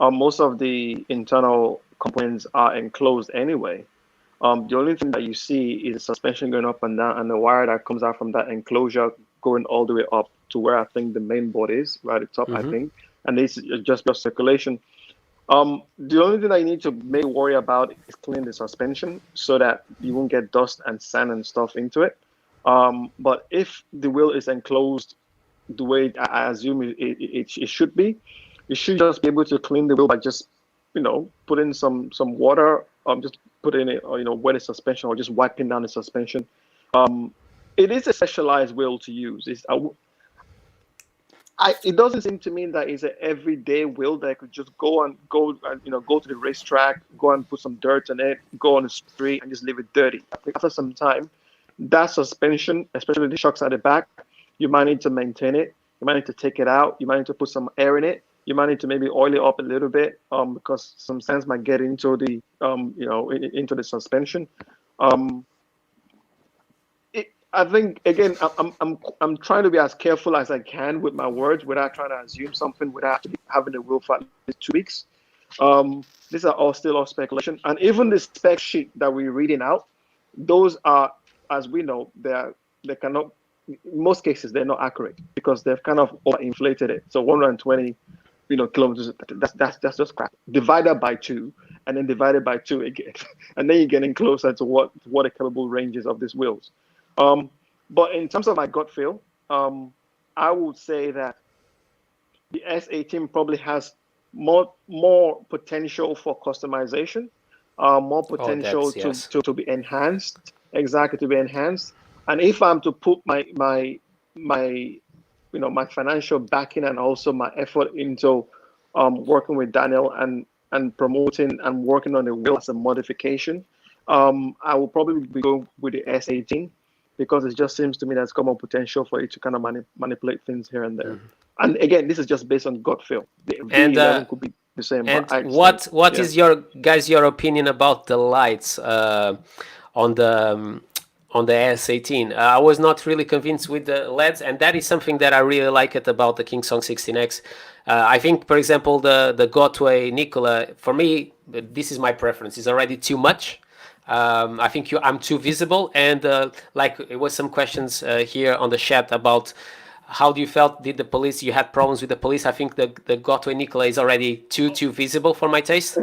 [SPEAKER 2] most of the internal components are enclosed anyway. The only thing that you see is the suspension going up and down and the wire that comes out from that enclosure going all the way up to where I think the main board is, right at the top, I think. And this is just circulation. The only thing that you need to maybe worry about is cleaning the suspension so that you won't get dust and sand and stuff into it. But if the wheel is enclosed the way I assume it should be, you should just be able to clean the wheel by just, putting some water, just putting it, or, wet the suspension, or just wiping down the suspension. It is a specialized wheel to use. It doesn't seem to me that it's an everyday wheel that I could just go and go to the racetrack, go and put some dirt on it, go on the street and just leave it dirty. I think after some time, that suspension, especially the shocks at the back, you might need to maintain it. You might need to take it out. You might need to put some air in it. You might need to maybe oil it up a little bit, because some sands might get into the into the suspension. I think again, I'm trying to be as careful as I can with my words without trying to assume something without actually having the wheel for at least 2 weeks. These are all still all speculation, and even the spec sheet that we're reading out, those are, as we know, they cannot. In most cases, they're not accurate because they've kind of overinflated it. So 120, kilometers. That's just crap. Divided by 2, and then divided by 2 again, and then you're getting closer to what the capable ranges of these wheels. But in terms of my gut feel, I would say that the S18 probably has more potential for customization, more potential to be enhanced. Exactly, to be enhanced. And if I'm to put my financial backing and also my effort into working with Daniel and promoting and working on the wheel as a modification, I will probably be going with the S18 because it just seems to me there's common potential for it to kind of manipulate things here and there. And again, this is just based on gut feel. The V11 could be the same.
[SPEAKER 1] And what is your opinion about the lights on the S18? I was not really convinced with the LEDs, and that is something that I really like it about the Kingsong 16X. I think, for example, the Gotway Nikola, for me, this is my preference, is already too much. I think I'm too visible, and like it was some questions here on the chat about how do you felt, did the police, you had problems with the police? I think the Gotway Nikola is already too visible for my taste.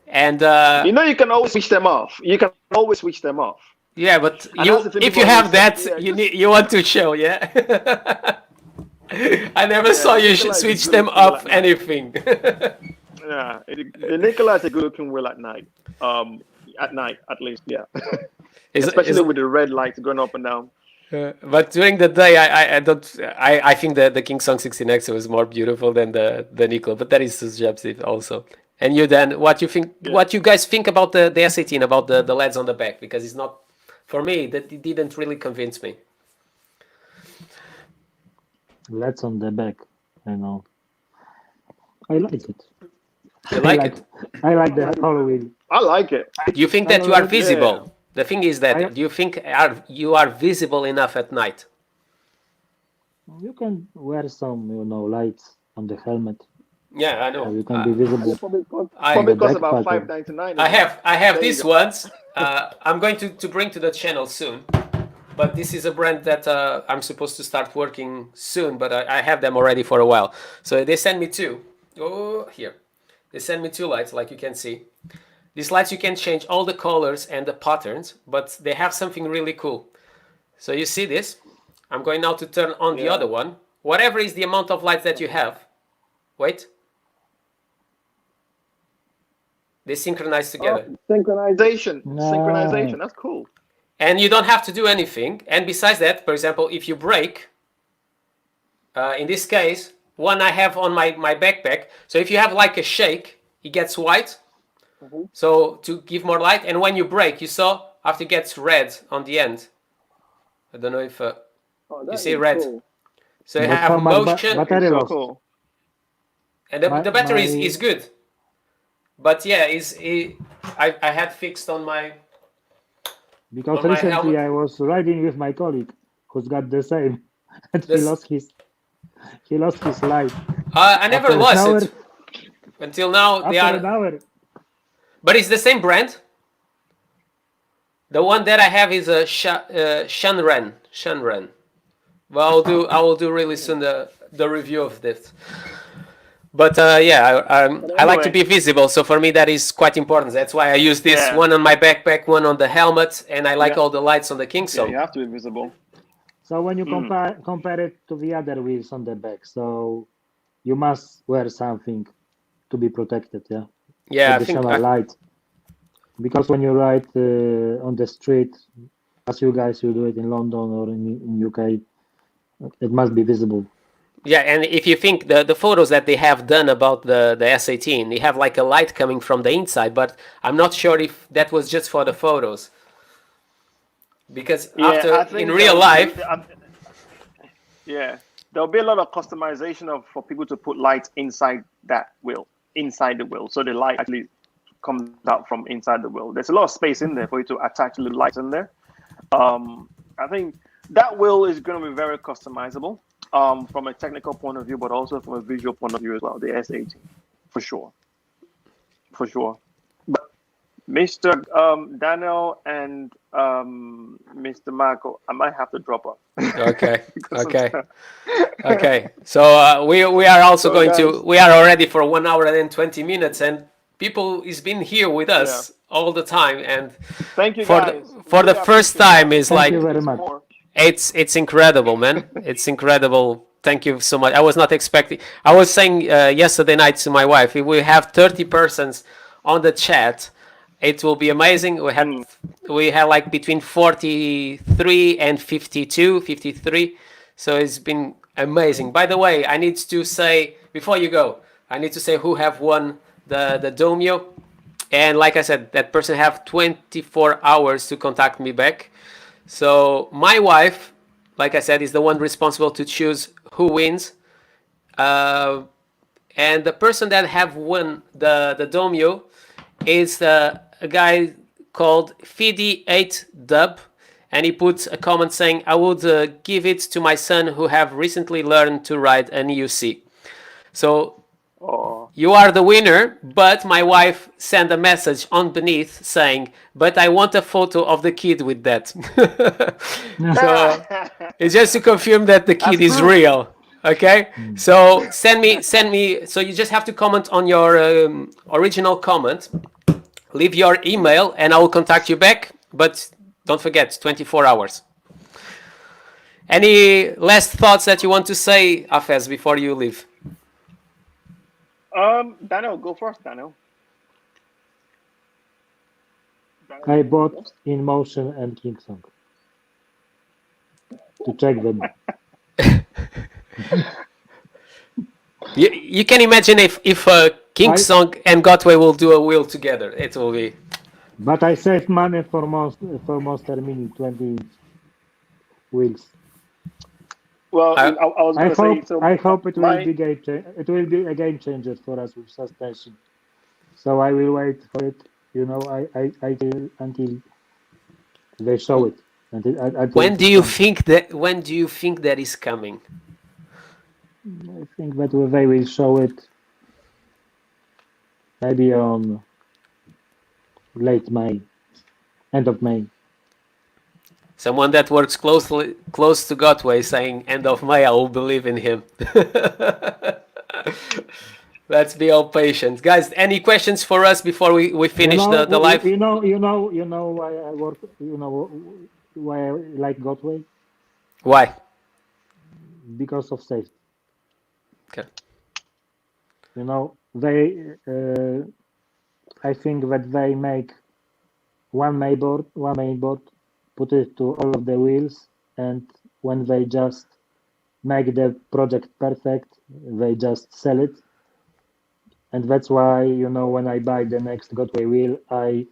[SPEAKER 1] And
[SPEAKER 2] you can always switch them off. You can always switch them off.
[SPEAKER 1] Yeah, but if you have that, you want to show, yeah. I never saw you switch them off anything.
[SPEAKER 2] Yeah, the Nikola is a good-looking wheel at night. At night, at least, yeah. Especially with the red lights going up and down.
[SPEAKER 1] But during the day, I think the Kingsong 16X was more beautiful than the Nikola. But that is subjective also. And you, Dan, what you think? Yeah. What you guys think about the S18, about the LEDs on the back? Because it's not, for me, that it didn't really convince me.
[SPEAKER 4] LEDs on the back, I like it.
[SPEAKER 1] You like it?
[SPEAKER 4] I like the whole wheel.
[SPEAKER 2] I like it.
[SPEAKER 1] Do you think that you are visible? Yeah. The thing is that, do you think you are visible enough at night?
[SPEAKER 4] You can wear some, lights on the helmet.
[SPEAKER 1] Yeah, I know.
[SPEAKER 4] You can be visible.
[SPEAKER 2] Probably cost about $5.99.
[SPEAKER 1] I have these ones. I'm going to bring to the channel soon. But this is a brand that I'm supposed to start working soon, but I have them already for a while. So they sent me 2. Oh, here. They sent me 2 lights, like you can see. These lights, you can change all the colors and the patterns, but they have something really cool. So you see this? I'm going now to turn on the other one. Whatever is the amount of lights that you have. Wait. They synchronize together.
[SPEAKER 2] Oh, synchronization. No. Synchronization. That's cool.
[SPEAKER 1] And you don't have to do anything. And besides that, for example, if you brake, in this case, one I have on my backpack. So if you have like a shake, it gets white. Mm-hmm. So to give more light. And when you brake, you saw after it gets red on the end. I don't know if you see red. Cool. So you have motion.
[SPEAKER 2] So cool.
[SPEAKER 1] And the battery is good. But yeah, I had fixed on my...
[SPEAKER 4] Because recently I was riding with my colleague who's got the same. And he lost his light.
[SPEAKER 1] I never lost it. Until now, they are...
[SPEAKER 4] An hour.
[SPEAKER 1] But it's the same brand. The one that I have is a Shanren. Well, I will do really soon the review of this. But yeah, I like to
[SPEAKER 2] anyway.
[SPEAKER 1] be visible, so for me that is quite important. That's why I use this
[SPEAKER 2] Yeah.
[SPEAKER 1] one on my backpack, one on the helmet, and I like
[SPEAKER 2] Yeah.
[SPEAKER 1] all the lights on the
[SPEAKER 2] Yeah,
[SPEAKER 1] Kingsong.
[SPEAKER 2] you have to be visible.
[SPEAKER 4] So when you compare it to the other wheels on the back, so you must wear something to be protected, yeah,
[SPEAKER 1] Yeah, I think
[SPEAKER 4] additional light, because when you ride on the street, as you guys you do it in London or in UK, it must be visible.
[SPEAKER 1] yeah, and if you think the photos that they have done about the S18, they have like a light coming from the inside, but I'm not sure if that was just for the photos. Because
[SPEAKER 2] Yeah, I
[SPEAKER 1] in
[SPEAKER 2] think
[SPEAKER 1] real life,
[SPEAKER 2] yeah, there'll be a lot of customization for people to put lights inside that wheel, inside the wheel, so the light actually comes out from inside the wheel. There's a lot of space in there for you to attach little lights in there. I think that wheel is going to be very customizable from a technical point of view, but also from a visual point of view as well. The S18, for sure, for sure. But Mr. Daniel and Mr. Marco, I might have to drop off.
[SPEAKER 1] okay,
[SPEAKER 2] Because
[SPEAKER 1] okay,
[SPEAKER 2] of
[SPEAKER 1] okay. So we are also
[SPEAKER 2] So,
[SPEAKER 1] going
[SPEAKER 2] guys,
[SPEAKER 1] to. We are already for 1 hour and 20 minutes, and people is been here with
[SPEAKER 2] yeah.
[SPEAKER 1] us all the time, and
[SPEAKER 2] Thank you
[SPEAKER 1] for the
[SPEAKER 2] guys.
[SPEAKER 1] for the
[SPEAKER 2] Really
[SPEAKER 1] first
[SPEAKER 2] appreciate
[SPEAKER 1] time
[SPEAKER 2] it.
[SPEAKER 1] is
[SPEAKER 4] Thank
[SPEAKER 1] like
[SPEAKER 4] you very
[SPEAKER 2] There's
[SPEAKER 4] much.
[SPEAKER 2] more.
[SPEAKER 1] it's incredible, man. It's incredible. Thank you so much. I was not expecting. I was saying yesterday night to my wife, if we have 30 persons on the chat, it will be amazing. We had like between 43 and 52, 53. So it's been amazing. By the way, I need to say before you go, I need to say who have won the Domio. And like I said, that person have 24 hours to contact me back. So my wife, like I said, is the one responsible to choose who wins. And the person that have won the Domio is a guy called Fidi8Dub, and he puts a comment saying, "I would give it to my son who have recently learned to ride an EUC." So
[SPEAKER 2] Oh,
[SPEAKER 1] you are the winner, but my wife sent a message on beneath saying, "But I want a photo of the kid with that." So it's just to confirm that the kid
[SPEAKER 2] that's
[SPEAKER 1] is
[SPEAKER 2] proof.
[SPEAKER 1] real. Okay, so send me. So you just have to comment on your original comment, leave your email, and I will contact you back. But don't forget, 24 hours. Any last thoughts that you want to say, Afez, before you leave?
[SPEAKER 2] Daniel, go first, Daniel.
[SPEAKER 4] I bought Inmotion and Kingsong to check them.
[SPEAKER 1] You can imagine if Kingsong and Gotway will do a wheel together. It will be.
[SPEAKER 4] But I saved money for Monster Mini 20 wheels.
[SPEAKER 2] Well, I was
[SPEAKER 4] I
[SPEAKER 2] going to say,
[SPEAKER 4] hope
[SPEAKER 2] so
[SPEAKER 4] I hope it will
[SPEAKER 2] my,
[SPEAKER 4] be it will be a game changer for us with suspension. So I will wait for it. You know, I until they show it. Until
[SPEAKER 1] When
[SPEAKER 4] it
[SPEAKER 1] do you
[SPEAKER 4] comes.
[SPEAKER 1] think that? When do you think that is coming?
[SPEAKER 4] I think that they will show it maybe on late May, end of May.
[SPEAKER 1] Someone that works close to Gotway saying end of May, I will believe in him. Let's be all patient, guys. Any questions for us before we finish the live?
[SPEAKER 4] You know why I work. You know why I like Gotway,
[SPEAKER 1] Why?
[SPEAKER 4] because of safety.
[SPEAKER 1] Okay.
[SPEAKER 4] You know, I think that they make one main board, put it to all of the wheels, and when they just make the project perfect, they just sell it. And that's why, you know, when I buy the next Gotway wheel, I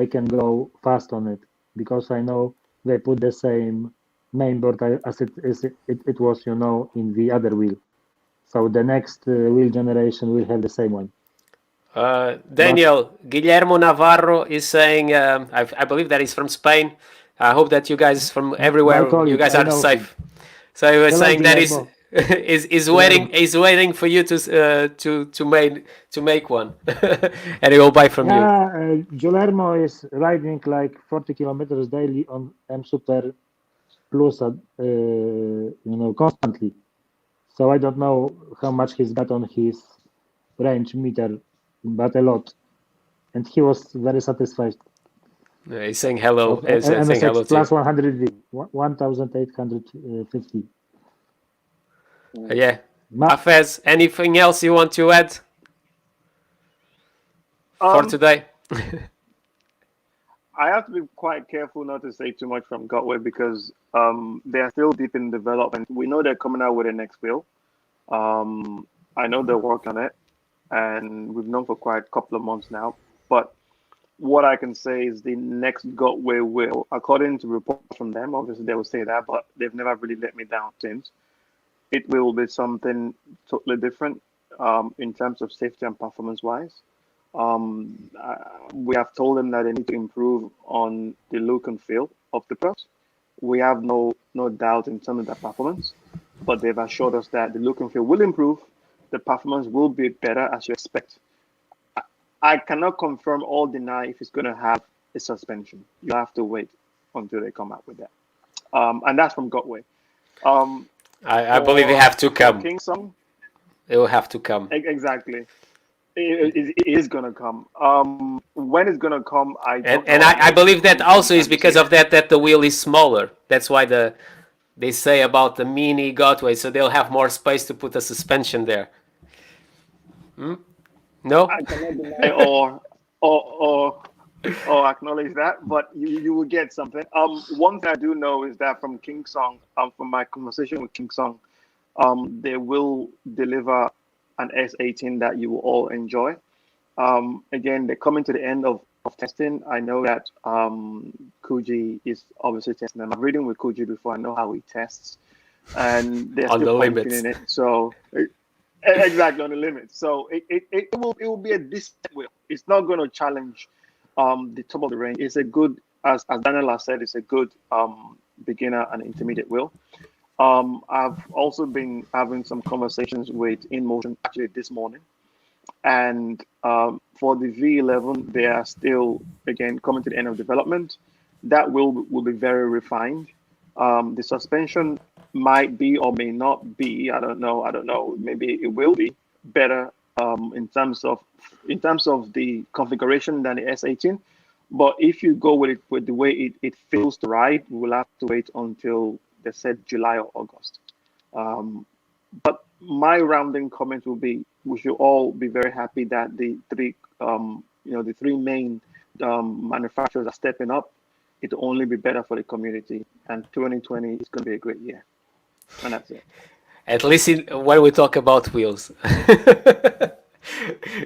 [SPEAKER 4] can go fast on it, because I know they put the same main board as it was, you know, in the other wheel. So the next wheel generation will have the same one.
[SPEAKER 1] Daniel, Guillermo Navarro is saying, I believe that he's from Spain. I hope that you guys from everywhere, you guys are safe. So he was
[SPEAKER 4] Hello,
[SPEAKER 1] saying that
[SPEAKER 4] Guillermo.
[SPEAKER 1] is waiting for you to make one, and he will buy from you.
[SPEAKER 4] Guillermo is riding like 40 kilometers daily on M Super Plus, you know, constantly. So I don't know how much he's got on his range meter, but a lot. And he was very satisfied.
[SPEAKER 1] He's saying hello.
[SPEAKER 4] Of
[SPEAKER 1] Saying hello
[SPEAKER 4] MSX
[SPEAKER 1] to you.
[SPEAKER 4] plus 100V, 1850.
[SPEAKER 1] Yeah. Hafez, anything else you want to add for today?
[SPEAKER 2] I have to be quite careful not to say too much from Gotway because they are still deep in development. We know they're coming out with a next wheel. I know they're working on it, and we've known for quite a couple of months now. But what I can say is the next Gotway wheel, according to reports from them, obviously they will say that, but they've never really let me down since. It will be something totally different in terms of safety and performance-wise. We have told them that they need to improve on the look and feel of the products. We have no doubt in terms of the performance, but they've assured us that the look and feel will improve. The performance will be better as you expect. I cannot confirm or deny if it's going to have a suspension. You have to wait until they come out with that. And that's from Gotway.
[SPEAKER 1] I believe they have to come.
[SPEAKER 2] Kingsong,
[SPEAKER 1] It will have to come.
[SPEAKER 2] exactly. It is going to come. When it's going to come, I don't know.
[SPEAKER 1] I believe that also is because of that the wheel is smaller. That's why they say about the mini Gotway, so they'll have more space to put a suspension there. No?
[SPEAKER 2] I cannot deny or acknowledge that, but you will get something. One thing I do know is that from Kingsong, from my conversation with Kingsong, they will deliver an S18 that you will all enjoy. Again, they're coming to the end of testing. I know that Kuji is obviously testing them. I've reading with Kuji before. I know how he tests, and they're
[SPEAKER 1] On
[SPEAKER 2] still
[SPEAKER 1] the limits.
[SPEAKER 2] fine-tuning it. So exactly on the limit. So it will be a decent wheel. It's not going to challenge the top of the range. It's a good, as Daniel has said, it's a good beginner and intermediate wheel. I've also been having some conversations with Inmotion actually this morning, and for the V11, they are still again coming to the end of development. That will be very refined. The suspension might be or may not be. I don't know. Maybe it will be better in terms of the configuration than the S18. But if you go with it with the way it feels to ride, we will have to wait until they said July or August. But my rounding comment will be: we should all be very happy that the three main manufacturers are stepping up. It'll only be better for the community, and 2020 is going to be a great year. And that's it.
[SPEAKER 1] At least when we talk about wheels,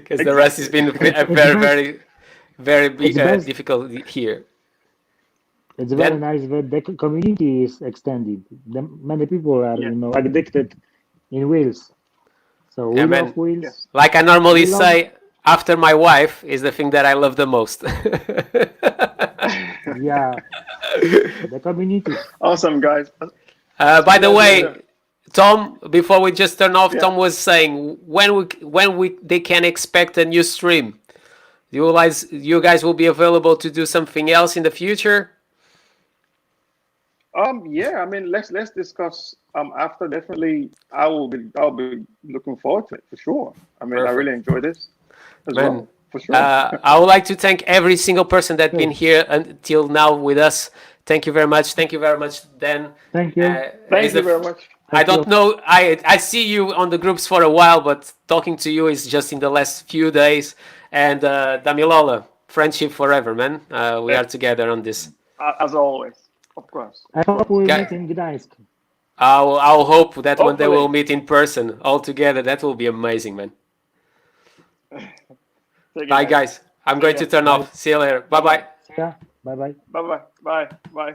[SPEAKER 1] because the rest has been very difficult here.
[SPEAKER 4] It's very nice that the community is extended. Many people are addicted in wheels. So we love wheels.
[SPEAKER 2] Yes.
[SPEAKER 1] Like I normally say, after my wife is the thing that I love the most.
[SPEAKER 4] Yeah, the community.
[SPEAKER 2] Awesome, guys.
[SPEAKER 1] By the way, Tom, before we just turn off, Tom was saying when they can expect a new stream. You guys will be available to do something else in the future.
[SPEAKER 2] Yeah, I mean, let's discuss after. Definitely, I'll be looking forward to it for sure. I mean, I really enjoy this as well, for sure.
[SPEAKER 1] I would like to thank every single person that's been here until now with us. Thank you very much. Thank you very much, Dan.
[SPEAKER 4] Thank you.
[SPEAKER 2] Thank you very much.
[SPEAKER 1] I don't know. I see you on the groups for a while, but talking to you is just in the last few days. And Damilola, friendship forever, man. We are together on this.
[SPEAKER 2] As always, of course.
[SPEAKER 4] I hope we meet in Gdańsk.
[SPEAKER 1] I'll hope that one day
[SPEAKER 2] Hopefully.
[SPEAKER 1] we'll meet in person all together. That will be amazing, man. Bye, guys. I'm going to turn off. See you later. Bye-bye.
[SPEAKER 4] Yeah. Bye-bye.
[SPEAKER 2] Bye-bye. Bye. Bye.